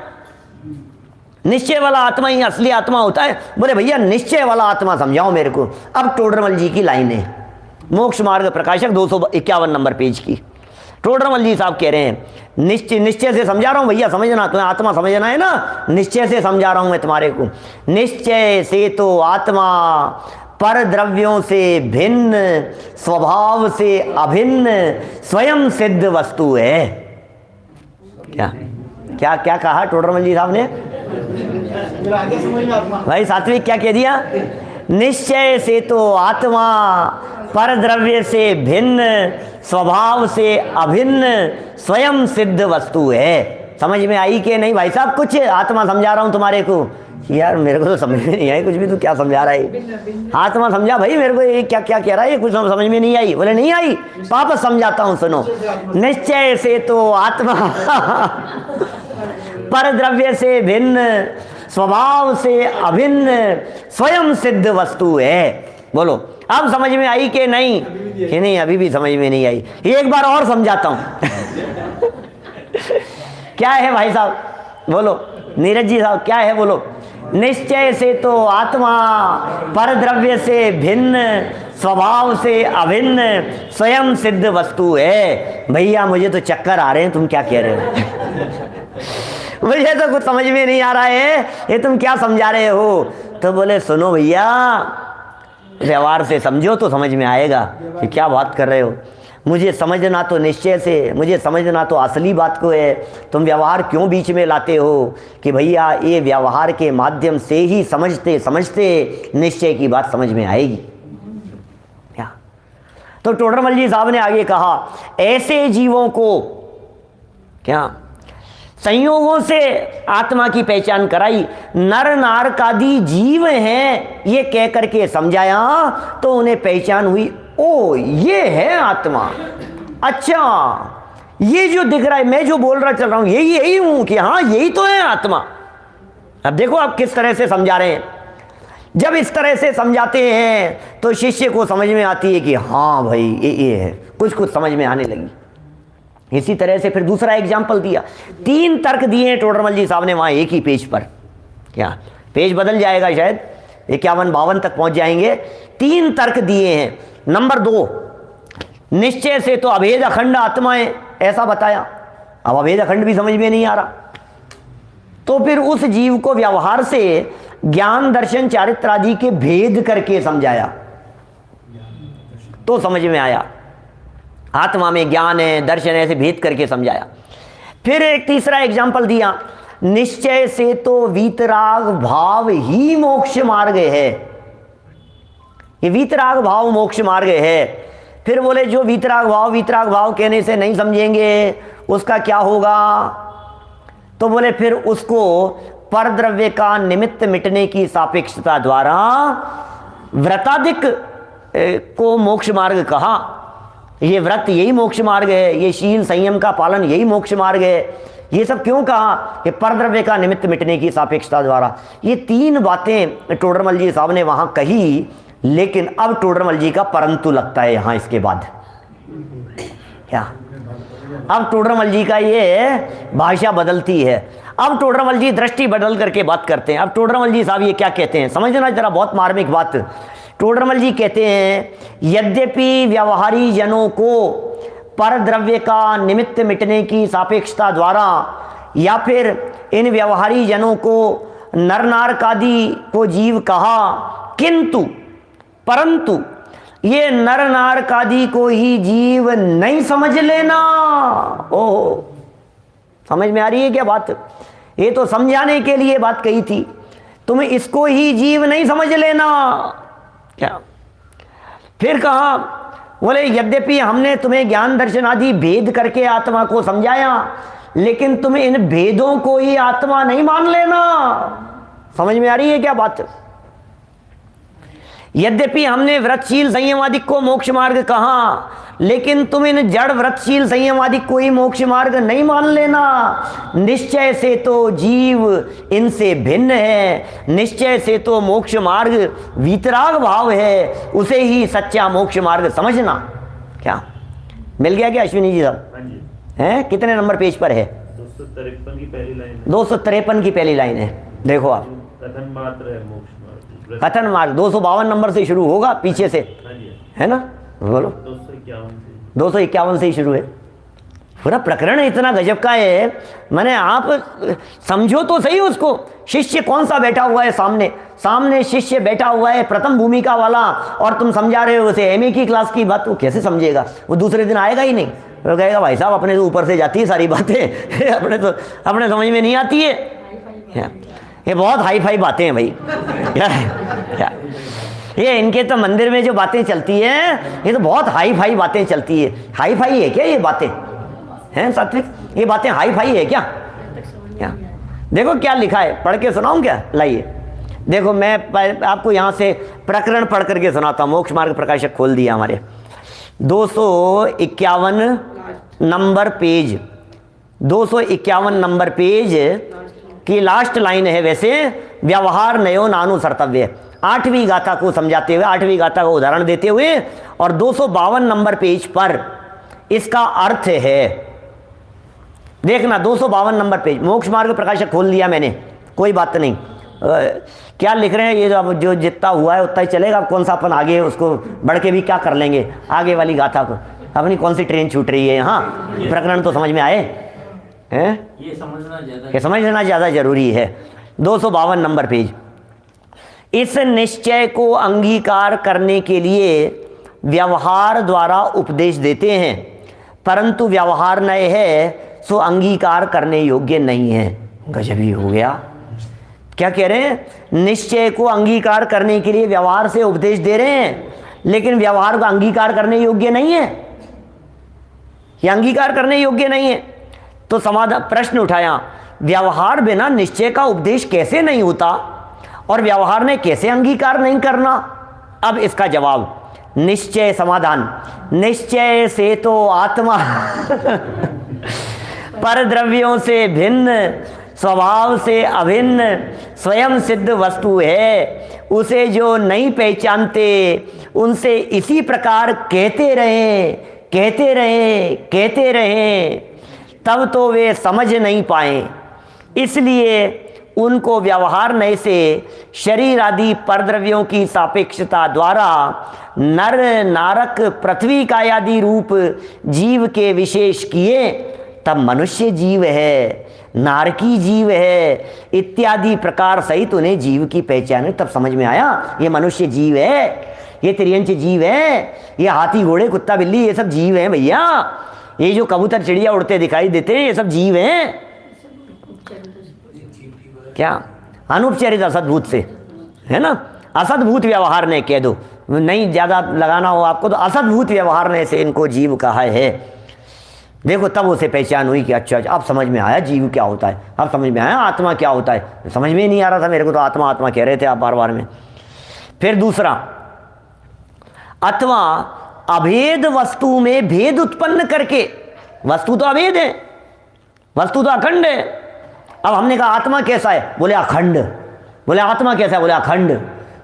निश्चय वाला आत्मा ही असली आत्मा होता है। बोले भैया निश्चय वाला आत्मा समझाओ मेरे को। अब टोडरमल जी की लाइन है, मोक्ष मार्ग प्रकाशक 251 नंबर पेज की। टोडरमल जी साहब कह रहे हैं निश्चय से समझा रहा हूं भैया, समझना तुम्हें, आत्मा समझना है ना, निश्चय से समझा रहा हूं मैं तुम्हारे को। निश्चय से तो आत्मा पर द्रव्यों से भिन्न, स्वभाव से अभिन्न, स्वयं सिद्ध वस्तु है। क्या क्या क्या कहा टोडरमल जी साहब ने? भाई सात्विक क्या कह दिया? निश्चय से तो आत्मा पर द्रव्य से भिन्न, स्वभाव से अभिन्न, स्वयं सिद्ध वस्तु है। समझ में आई कि नहीं भाई साहब? कुछ आत्मा समझा रहा हूं तुम्हारे को। यार मेरे को तो समझ में नहीं आई कुछ भी, तू क्या समझा रहा है? आत्मा समझा भाई मेरे को, ये क्या क्या कह रहा है, कुछ समझ में नहीं आई। बोले नहीं आई, वापस समझाता हूं सुनो। निश्चय से तो आत्मा पर द्रव्य से भिन्न, स्वभाव से अभिन्न, स्वयं सिद्ध वस्तु है। बोलो अब समझ में आई कि नहीं? कि नहीं, अभी भी समझ में नहीं आई। एक बार और समझाता हूं। क्या है भाई साहब? बोलो नीरज जी साहब क्या है? बोलो। निश्चय से तो आत्मा पर द्रव्य से भिन्न, स्वभाव से अभिन्न, स्वयं सिद्ध वस्तु है। भैया मुझे तो चक्कर आ रहे हैं, तुम क्या कह रहे हो? मुझे तो कुछ समझ में नहीं आ रहा है, ये तुम क्या समझा रहे हो? तो बोले सुनो भैया, व्यवहार से समझो तो समझ में आएगा कि क्या बात कर रहे हो। मुझे समझना तो निश्चय से, मुझे समझना तो असली बात को है। तुम व्यवहार क्यों बीच में लाते हो कि भैया ये व्यवहार के माध्यम से ही समझते समझते निश्चय की बात समझ में आएगी। क्या तो टोडरमल जी साहब ने आगे कहा, ऐसे जीवों को क्या संयोगों से आत्मा की पहचान कराई, नर नारकादि जीव हैं ये कह करके समझाया, तो उन्हें पहचान हुई, ओ ये है आत्मा। अच्छा ये जो दिख रहा है, मैं जो बोल रहा चल रहा हूं यही हूं कि हाँ यही तो है आत्मा। अब देखो आप किस तरह से समझा रहे हैं। जब इस तरह से समझाते हैं तो शिष्य को समझ में आती है कि हाँ भाई ये है, कुछ कुछ समझ में आने लगी। इसी तरह से फिर दूसरा एग्जाम्पल दिया, 3 तर्क दिए हैं टोडरमल जी साहब ने वहां एक ही पेज पर। क्या पेज बदल जाएगा, शायद 51-52 तक पहुंच जाएंगे। 3 तर्क दिए हैं। नंबर 2, निश्चय से तो अभेद अखंड आत्मा है, ऐसा बताया। अब अभेद अखंड भी समझ में नहीं आ रहा, तो फिर उस जीव को व्यवहार से ज्ञान दर्शन चारित्र आदि के भेद करके समझाया तो समझ में आया। आत्मा में ज्ञान है, दर्शन है, ऐसे भेद करके समझाया। फिर एक तीसरा एग्जाम्पल दिया, निश्चय से तो वीतराग भाव ही मोक्ष मार्ग है। ये वीतराग भाव मोक्ष मार्ग है। फिर बोले जो वीतराग भाव कहने से नहीं समझेंगे उसका क्या होगा? तो बोले फिर उसको परद्रव्य का निमित्त मिटने की सापेक्षता द्वारा व्रताधिक को मोक्ष मार्ग कहा। ये व्रत यही मोक्ष मार्ग है, ये शील संयम का पालन यही मोक्ष मार्ग है। ये सब क्यों कहा? कि परद्रव्य का निमित्त मिटने की सापेक्षता द्वारा। ये 3 बातें टोडरमल जी साहब ने वहां कही, लेकिन अब टोडरमल जी का परंतु लगता है यहां इसके बाद। क्या अब टोडरमल जी का ये भाषा बदलती है। अब टोडरमल जी दृष्टि बदल करके बात करते हैं। अब टोडरमल जी साहब ये क्या कहते हैं, समझना जरा, बहुत मार्मिक बात। टोडरमल जी कहते हैं यद्यपि व्यवहारी जनों को पर द्रव्य का निमित्त मिटने की सापेक्षता द्वारा या फिर इन व्यवहारी जनों को नर नारकादि को जीव कहा, किंतु परंतु ये नर नारकादि को ही जीव नहीं समझ लेना। ओहो, समझ में आ रही है क्या बात? ये तो समझाने के लिए बात कही थी, तुम इसको ही जीव नहीं समझ लेना। क्या फिर कहा, बोले यद्यपि हमने तुम्हें ज्ञान दर्शन आदि भेद करके आत्मा को समझाया, लेकिन तुम इन भेदों को ही आत्मा नहीं मान लेना। समझ में आ रही है क्या बात? यद्यपि हमने व्रतशील संयमादिक को मोक्ष मार्ग कहा, लेकिन तुम इन जड़ व्रतशील संयमादिक को ही मोक्ष मार्ग नहीं मान लेना। निश्चय से तो जीव इनसे भिन्न है, निश्चय से तो मोक्ष मार्ग वीतराग भाव है, उसे ही सच्चा मोक्ष मार्ग समझना। क्या मिल गया क्या अश्विनी जी साहब? हैं कितने नंबर पेज पर है? 253 की पहली लाइन। 253 की पहली लाइन है, देखो आप। कथन मात्र है मोक्ष मार्ग। कथन मार्ग 252 नंबर से शुरू होगा पीछे से, है ना? बोलो। 251 से ही शुरू है। पूरा प्रकरण इतना गजब का है, मैंने आप समझो तो सही उसको। शिष्य कौन सा बैठा हुआ है सामने? सामने शिष्य बैठा हुआ है प्रथम भूमिका वाला, और तुम समझा रहे हो उसे एमए की क्लास की बात। वो कैसे समझेगा? वो दूसरे दिन आएगा ही नहीं। वो कहेगा भाई साहब अपने तो ऊपर से जाती है सारी बातें अपने समझ में नहीं आती है। ये बहुत हाई फाई बातें हैं भाई। क्या ये इनके तो मंदिर में जो बातें चलती है, ये तो बहुत हाई फाई बातें चलती है। हाई फाई है क्या ये बातें? हैं सात्विक, ये बातें हाई फाई है क्या? क्या देखो क्या लिखा है, पढ़ के सुनाऊं क्या? लाइए देखो, मैं आपको यहाँ से प्रकरण पढ़ करके सुनाता हूँ। मोक्ष मार्ग प्रकाशक खोल दिया हमारे 251 नंबर पेज, 251 नंबर पेज की लास्ट लाइन है। वैसे व्यवहार नयो नानुसर्तव्य, 8वीं गाथा को समझाते हुए, 8वीं गाथा का उदाहरण देते हुए, और 252 नंबर पेज पर इसका अर्थ है। देखना 252 नंबर पेज, मोक्ष मार्ग प्रकाशक खोल दिया मैंने, कोई बात नहीं। क्या लिख रहे हैं ये, अब जो जितना हुआ है उतना ही चलेगा। अब कौन सा अपन आगे उसको बढ़ के भी क्या कर लेंगे, आगे वाली गाथा को। अपनी कौन सी ट्रेन छूट रही है यहाँ? प्रकरण तो समझ में आए हैं? ये समझना ज़्यादा जरूरी है। 252 नंबर पेज। इस निश्चय को अंगीकार करने के लिए व्यवहार द्वारा उपदेश देते हैं, परंतु व्यवहार नए है सो अंगीकार करने योग्य नहीं है। गजब ही हो गया। क्या कह रहे हैं? निश्चय को अंगीकार करने के लिए व्यवहार से उपदेश दे रहे हैं, लेकिन व्यवहार को अंगीकार करने योग्य नहीं है। यह अंगीकार करने योग्य नहीं है। तो समाधान प्रश्न उठाया, व्यवहार बिना निश्चय का उपदेश कैसे नहीं होता, और व्यवहार ने कैसे अंगीकार नहीं करना? अब इसका जवाब, निश्चय समाधान। निश्चय से तो आत्मा पर द्रव्यों से भिन्न, स्वभाव से अभिन्न स्वयं सिद्ध वस्तु है। उसे जो नहीं पहचानते उनसे इसी प्रकार कहते रहे तब तो वे समझ नहीं पाए। इसलिए उनको व्यवहार नए से शरीर आदि परद्रव्यों की सापेक्षता द्वारा नर नारक पृथ्वी का आदि रूप जीव के विशेष किए। तब मनुष्य जीव है, नारकी जीव है इत्यादि प्रकार सहित उन्हें जीव की पहचान है। तब समझ में आया ये मनुष्य जीव है, ये तिर्यंच जीव है, ये हाथी घोड़े कुत्ता बिल्ली ये सब जीव हैं भैया। ये जो कबूतर चिड़िया उड़ते दिखाई देते हैं ये सब जीव हैं। क्या अनुपचरित असद्भूत से, है ना? असद्भूत व्यवहार ने कह दो, नहीं ज़्यादा लगाना हो आपको तो असद्भूत व्यवहार ने से इनको जीव कहा है। देखो तब उसे पहचान हुई कि अच्छा अब समझ में आया जीव क्या होता है, अब समझ में आया आत्मा क्या होता है। समझ में नहीं आ रहा था मेरे को, तो आत्मा आत्मा कह रहे थे आप बार बार में। फिर दूसरा, अथवा अभेद वस्तु में भेद उत्पन्न करके, वस्तु तो अभेद है, वस्तु तो अखंड है। अब हमने कहा आत्मा कैसा है, बोले अखंड। बोले आत्मा कैसा है, बोले अखंड।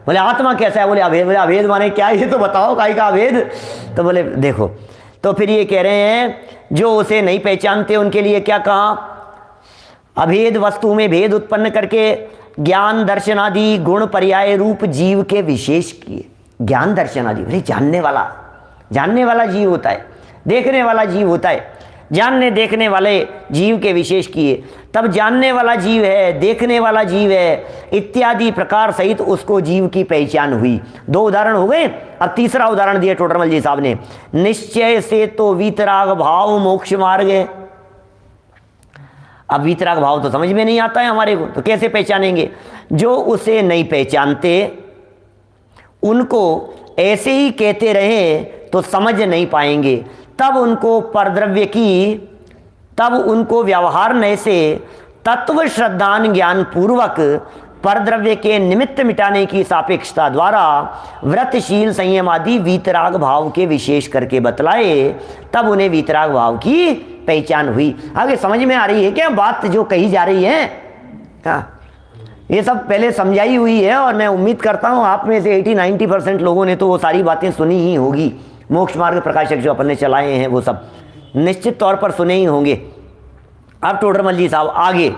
बोले आत्मा कैसा है, बोले अभेद। बोले अभेद माने क्या, ये तो बताओ काई का अभेद। तो बोले देखो, तो फिर ये कह रहे हैं जो उसे नहीं पहचानते उनके लिए क्या कहा, अभेद वस्तु में भेद उत्पन्न करके ज्ञान दर्शन आदि गुण पर्याय रूप जीव के विशेष किए। ज्ञान दर्शन आदि भाई जानने वाला जीव होता है, देखने वाला जीव होता है, जानने देखने वाले जीव के विशेष किए। तब जानने वाला जीव है, देखने वाला जीव है इत्यादि प्रकार सहित उसको जीव की पहचान हुई। 2 उदाहरण हो गए। अब तीसरा उदाहरण दिया टोडरमल जी साहब ने, निश्चय से तो वीतराग भाव मोक्ष मार्ग है। अब वीतराग भाव तो समझ में नहीं आता है हमारे को, तो कैसे पहचानेंगे? जो उसे नहीं पहचानते उनको ऐसे ही कहते रहे तो समझ नहीं पाएंगे। तब उनको व्यवहार से तत्व श्रद्धान ज्ञान पूर्वक परद्रव्य के निमित्त मिटाने की सापेक्षता द्वारा व्रतशील संयम आदि वीतराग भाव के विशेष करके बतलाए। तब उन्हें वीतराग भाव की पहचान हुई। आगे समझ में आ रही है क्या बात जो कही जा रही है? हाँ, ये सब पहले समझाई हुई है और मैं उम्मीद करता हूँ आप में से 80-90% लोगों ने तो वो सारी बातें सुनी ही होगी। मोक्ष मार्ग प्रकाशक जो अपन ने चलाए हैं वो सब निश्चित तौर पर सुने ही होंगे। अब टोडरमल जी साहब आगे,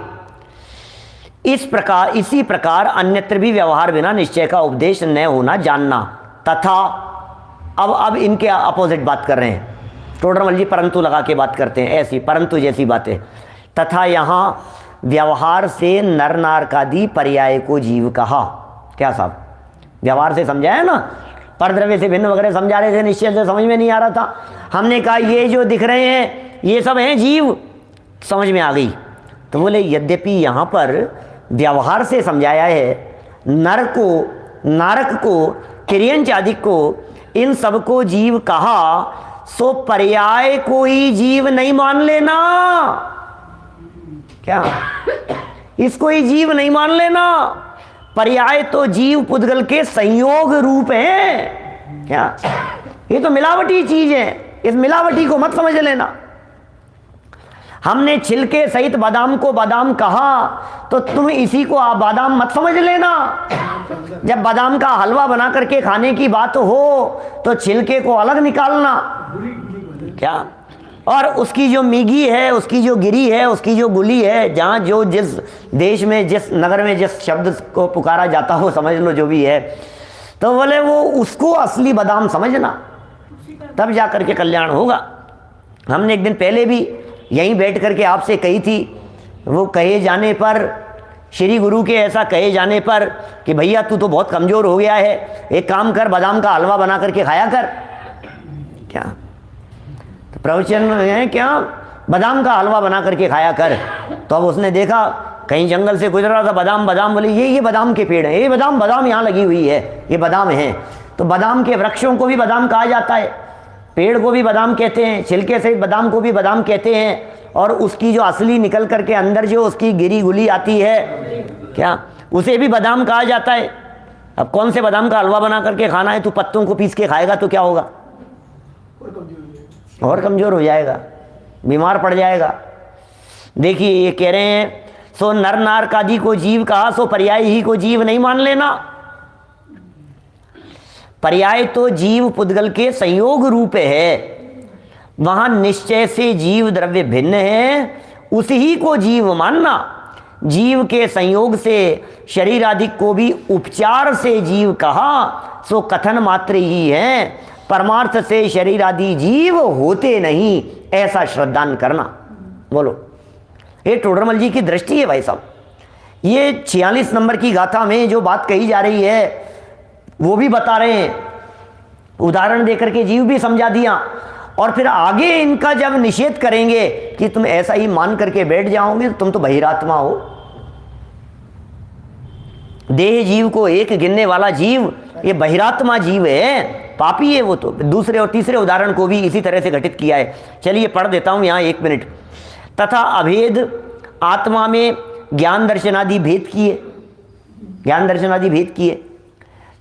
इसी प्रकार अन्यत्र भी व्यवहार बिना निश्चय का उपदेश न होना जानना तथा। अब इनके अपोजिट बात कर रहे हैं टोडरमल जी, परंतु लगा के बात करते हैं, ऐसी परंतु जैसी बातें। तथा यहाँ व्यवहार से नर नारकादि पर्याय को जीव कहा। क्या साहब, व्यवहार से समझाया ना, परद्रव्य से भिन्न वगैरह समझा रहे थे, निश्चय से समझ में नहीं आ रहा था। हमने कहा ये जो दिख रहे हैं ये सब हैं जीव, समझ में आ गई। तो बोले यद्यपि यहाँ पर व्यवहार से समझाया है, नारक को किरियंच आदि को इन सबको जीव कहा, सो पर्याय को ही जीव नहीं मान लेना। क्या इसको ही जीव नहीं मान लेना? पर्याय तो जीव पुद्गल के संयोग रूप है। क्या ये तो मिलावटी चीज है, इस मिलावटी को मत समझ लेना। हमने छिलके सहित बादाम को बादाम कहा तो तुम इसी को आप बादाम मत समझ लेना। जब बादाम का हलवा बना करके खाने की बात हो तो छिलके को अलग निकालना। क्या और उसकी जो मीगी है, उसकी जो गिरी है, उसकी जो गुली है, जहाँ जो जिस देश में जिस नगर में जिस शब्द को पुकारा जाता हो, समझ लो जो भी है, तो बोले वो उसको असली बादाम समझना, तब जा करके कल्याण होगा। हमने एक दिन पहले भी यहीं बैठ करके आपसे कही थी, वो कहे जाने पर, श्री गुरु के ऐसा कहे जाने पर कि भैया तू तो बहुत कमज़ोर हो गया है, एक काम कर बादाम का हलवा बना करके खाया कर। क्या तो प्रवचन है, क्या बादाम का हलवा बना करके खाया कर। तो अब उसने देखा कहीं जंगल से गुजर रहा था, बादाम बोले ये बादाम के पेड़ हैं, ये बादाम यहाँ लगी हुई है, ये बादाम है। तो बादाम के वृक्षों को भी बादाम कहा जाता है, पेड़ को भी बादाम कहते हैं, छिलके सहित बादाम को भी बादाम कहते हैं, और उसकी जो असली निकल करके अंदर जो उसकी गिरी गुली आती है, क्या उसे भी बादाम कहा जाता है। अब कौन से बादाम का हलवा बना करके खाना है? तू पत्तों को पीस के खाएगा तो क्या होगा? और कमजोर हो जाएगा, बीमार पड़ जाएगा। देखिए ये कह रहे हैं, सो नर नारकादि को जीव कहा, सो पर्याय ही को जीव नहीं मान लेना। पर्याय तो जीव पुद्गल के संयोग रूप है, वहां निश्चय से जीव द्रव्य भिन्न है, उसी ही को जीव मानना। जीव के संयोग से शरीर आदि को भी उपचार से जीव कहा, सो कथन मात्र ही है, परमार्थ से शरीर आदि जीव होते नहीं, ऐसा श्रद्धान करना। बोलो, ये टोडरमल जी की दृष्टि है भाई साहब। ये 46 नंबर की गाथा में जो बात कही जा रही है वो भी बता रहे हैं, उदाहरण देकर के जीव भी समझा दिया, और फिर आगे इनका जब निषेध करेंगे कि तुम ऐसा ही मान करके बैठ जाओगे तो तुम तो बहिरात्मा हो। देह जीव को एक गिनने वाला जीव ये बहिरात्मा जीव है, पापी है वो तो। दूसरे और तीसरे उदाहरण को भी इसी तरह से घटित किया है। चलिए पढ़ देता हूं यहां 1 मिनट। तथा अभेद आत्मा में ज्ञान दर्शनादि भेद किए, ज्ञान दर्शनादि भेद किए,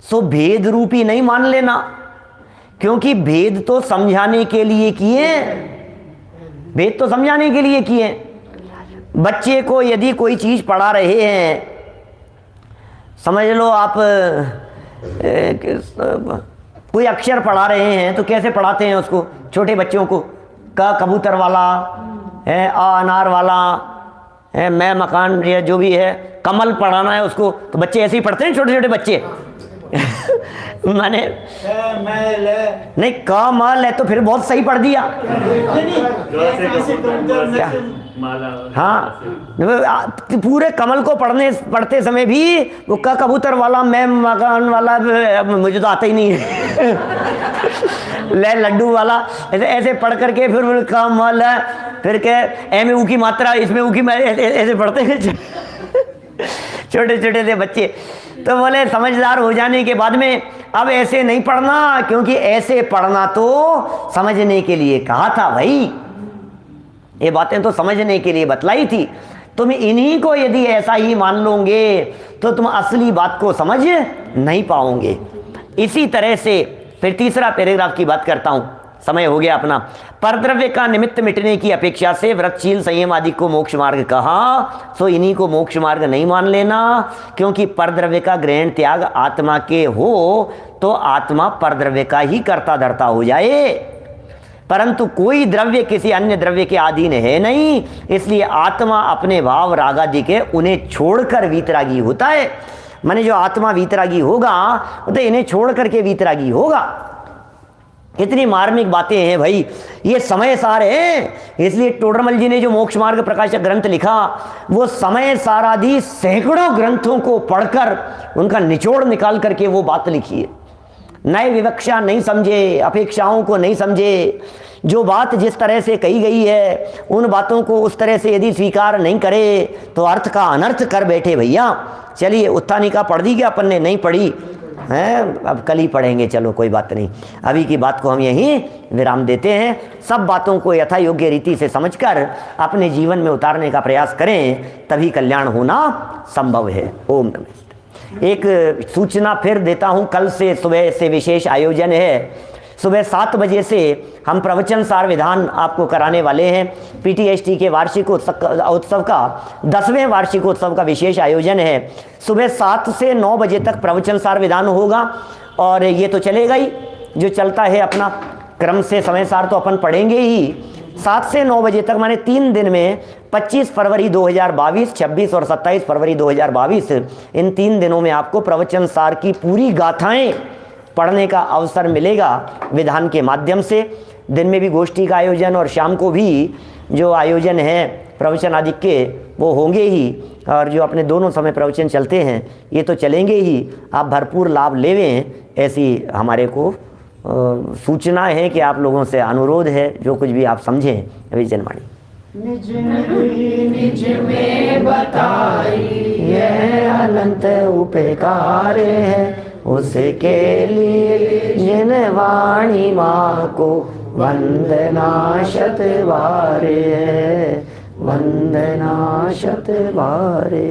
सो भेद रूपी नहीं मान लेना, क्योंकि भेद तो समझाने के लिए किए, भेद तो समझाने के लिए किए। बच्चे को यदि कोई चीज पढ़ा रहे हैं, समझ लो आप कोई अक्षर पढ़ा रहे हैं तो कैसे पढ़ाते हैं उसको? छोटे बच्चों को क कबूतर वाला है, अ अनार वाला मैं मकान या जो भी है, कमल पढ़ाना है उसको, तो बच्चे ऐसे ही पढ़ते हैं, छोटे छोटे बच्चे। मैंने नहीं, कमल है तो फिर बहुत सही पढ़ दिया। क्या? हाँ, पूरे कमल को पढ़ते समय भी वो कबूतर वाला, मैं मकान वाला, मुझे तो आता ही नहीं है। ले लड्डू वाला, ऐसे ऐसे पढ़ करके फिर कमल है, फिर क्या ए में ऊ की मात्रा, इसमें ऊ की, ऐसे पढ़ते हैं छोटे छोटे से बच्चे। तो बोले समझदार हो जाने के बाद में अब ऐसे नहीं पढ़ना, क्योंकि ऐसे पढ़ना तो समझने के लिए कहा था भाई, ये बातें तो समझने के लिए बतलाई थी। तुम इन्हीं को यदि ऐसा ही मान लोगे तो तुम असली बात को समझ नहीं पाओगे। इसी तरह से फिर तीसरा पैराग्राफ की बात करता हूं, समय हो गया अपना। परद्रव्य का निमित्त मिटने की अपेक्षा से व्रतशील संयम आदि को मोक्ष मार्ग कहा, सो इन्हीं को मोक्ष मार्ग नहीं मान लेना, क्योंकि परद्रव्य का ग्रहण त्याग आत्मा के हो तो आत्मा परद्रव्य का ही कर्ता धर्ता हो जाए, परंतु कोई द्रव्य किसी अन्य द्रव्य के अधीन है नहीं, इसलिए आत्मा अपने भाव रागादि के उन्हें छोड़कर वीतरागी होता है। माने जो आत्मा वीतरागी होगा तो इन्हें छोड़ करके वीतरागी होगा। इतनी मार्मिक बातें हैं भाई, ये समय सार है। इसलिए टोडरमल जी ने जो मोक्ष मार्ग प्रकाशक ग्रंथ लिखा, वो समय सारादि सैकड़ों ग्रंथों को पढ़कर उनका निचोड़ निकाल करके वो बात लिखी है। नए विवक्षा नहीं समझे, अपेक्षाओं को नहीं समझे, जो बात जिस तरह से कही गई है उन बातों को उस तरह से यदि स्वीकार नहीं करे तो अर्थ का अनर्थ कर बैठे भैया। चलिए, उत्थानिका पढ़ दी क्या अपन ने? नहीं पढ़ी है, अब कल ही पढ़ेंगे, चलो कोई बात नहीं। अभी की बात को हम यहीं विराम देते हैं। सब बातों को यथा योग्य रीति से समझकर अपने जीवन में उतारने का प्रयास करें, तभी कल्याण होना संभव है। ओम नमः। एक सूचना फिर देता हूं, कल से सुबह से विशेष आयोजन है। सुबह 7 बजे से हम प्रवचन सार विधान आपको कराने वाले हैं। पीटीएसटी के वार्षिक उत्सव का 10वें वार्षिकोत्सव का विशेष आयोजन है। सुबह 7 से 9 बजे तक प्रवचन सार विधान होगा, और ये तो चलेगा ही, जो चलता है अपना क्रम से समय सार तो अपन पढ़ेंगे ही। 7 से 9 बजे तक, माने 3 दिन में 25 फरवरी 2022, 26 और 27 फरवरी 2022, इन 3 दिनों में आपको प्रवचन सार की पूरी गाथाएं पढ़ने का अवसर मिलेगा विधान के माध्यम से। दिन में भी गोष्ठी का आयोजन और शाम को भी जो आयोजन है प्रवचन आदि के वो होंगे ही, और जो अपने दोनों समय प्रवचन चलते हैं ये तो चलेंगे ही। आप भरपूर लाभ लेवें, ऐसी हमारे को सूचना है कि आप लोगों से अनुरोध है, जो कुछ भी आप समझें। अभी जनवाणी निज निज में बताई यह अनंत उपकार है, उसके लिए जिन वाणी माँ को वंदना शत बारे, वंदना शत बारे।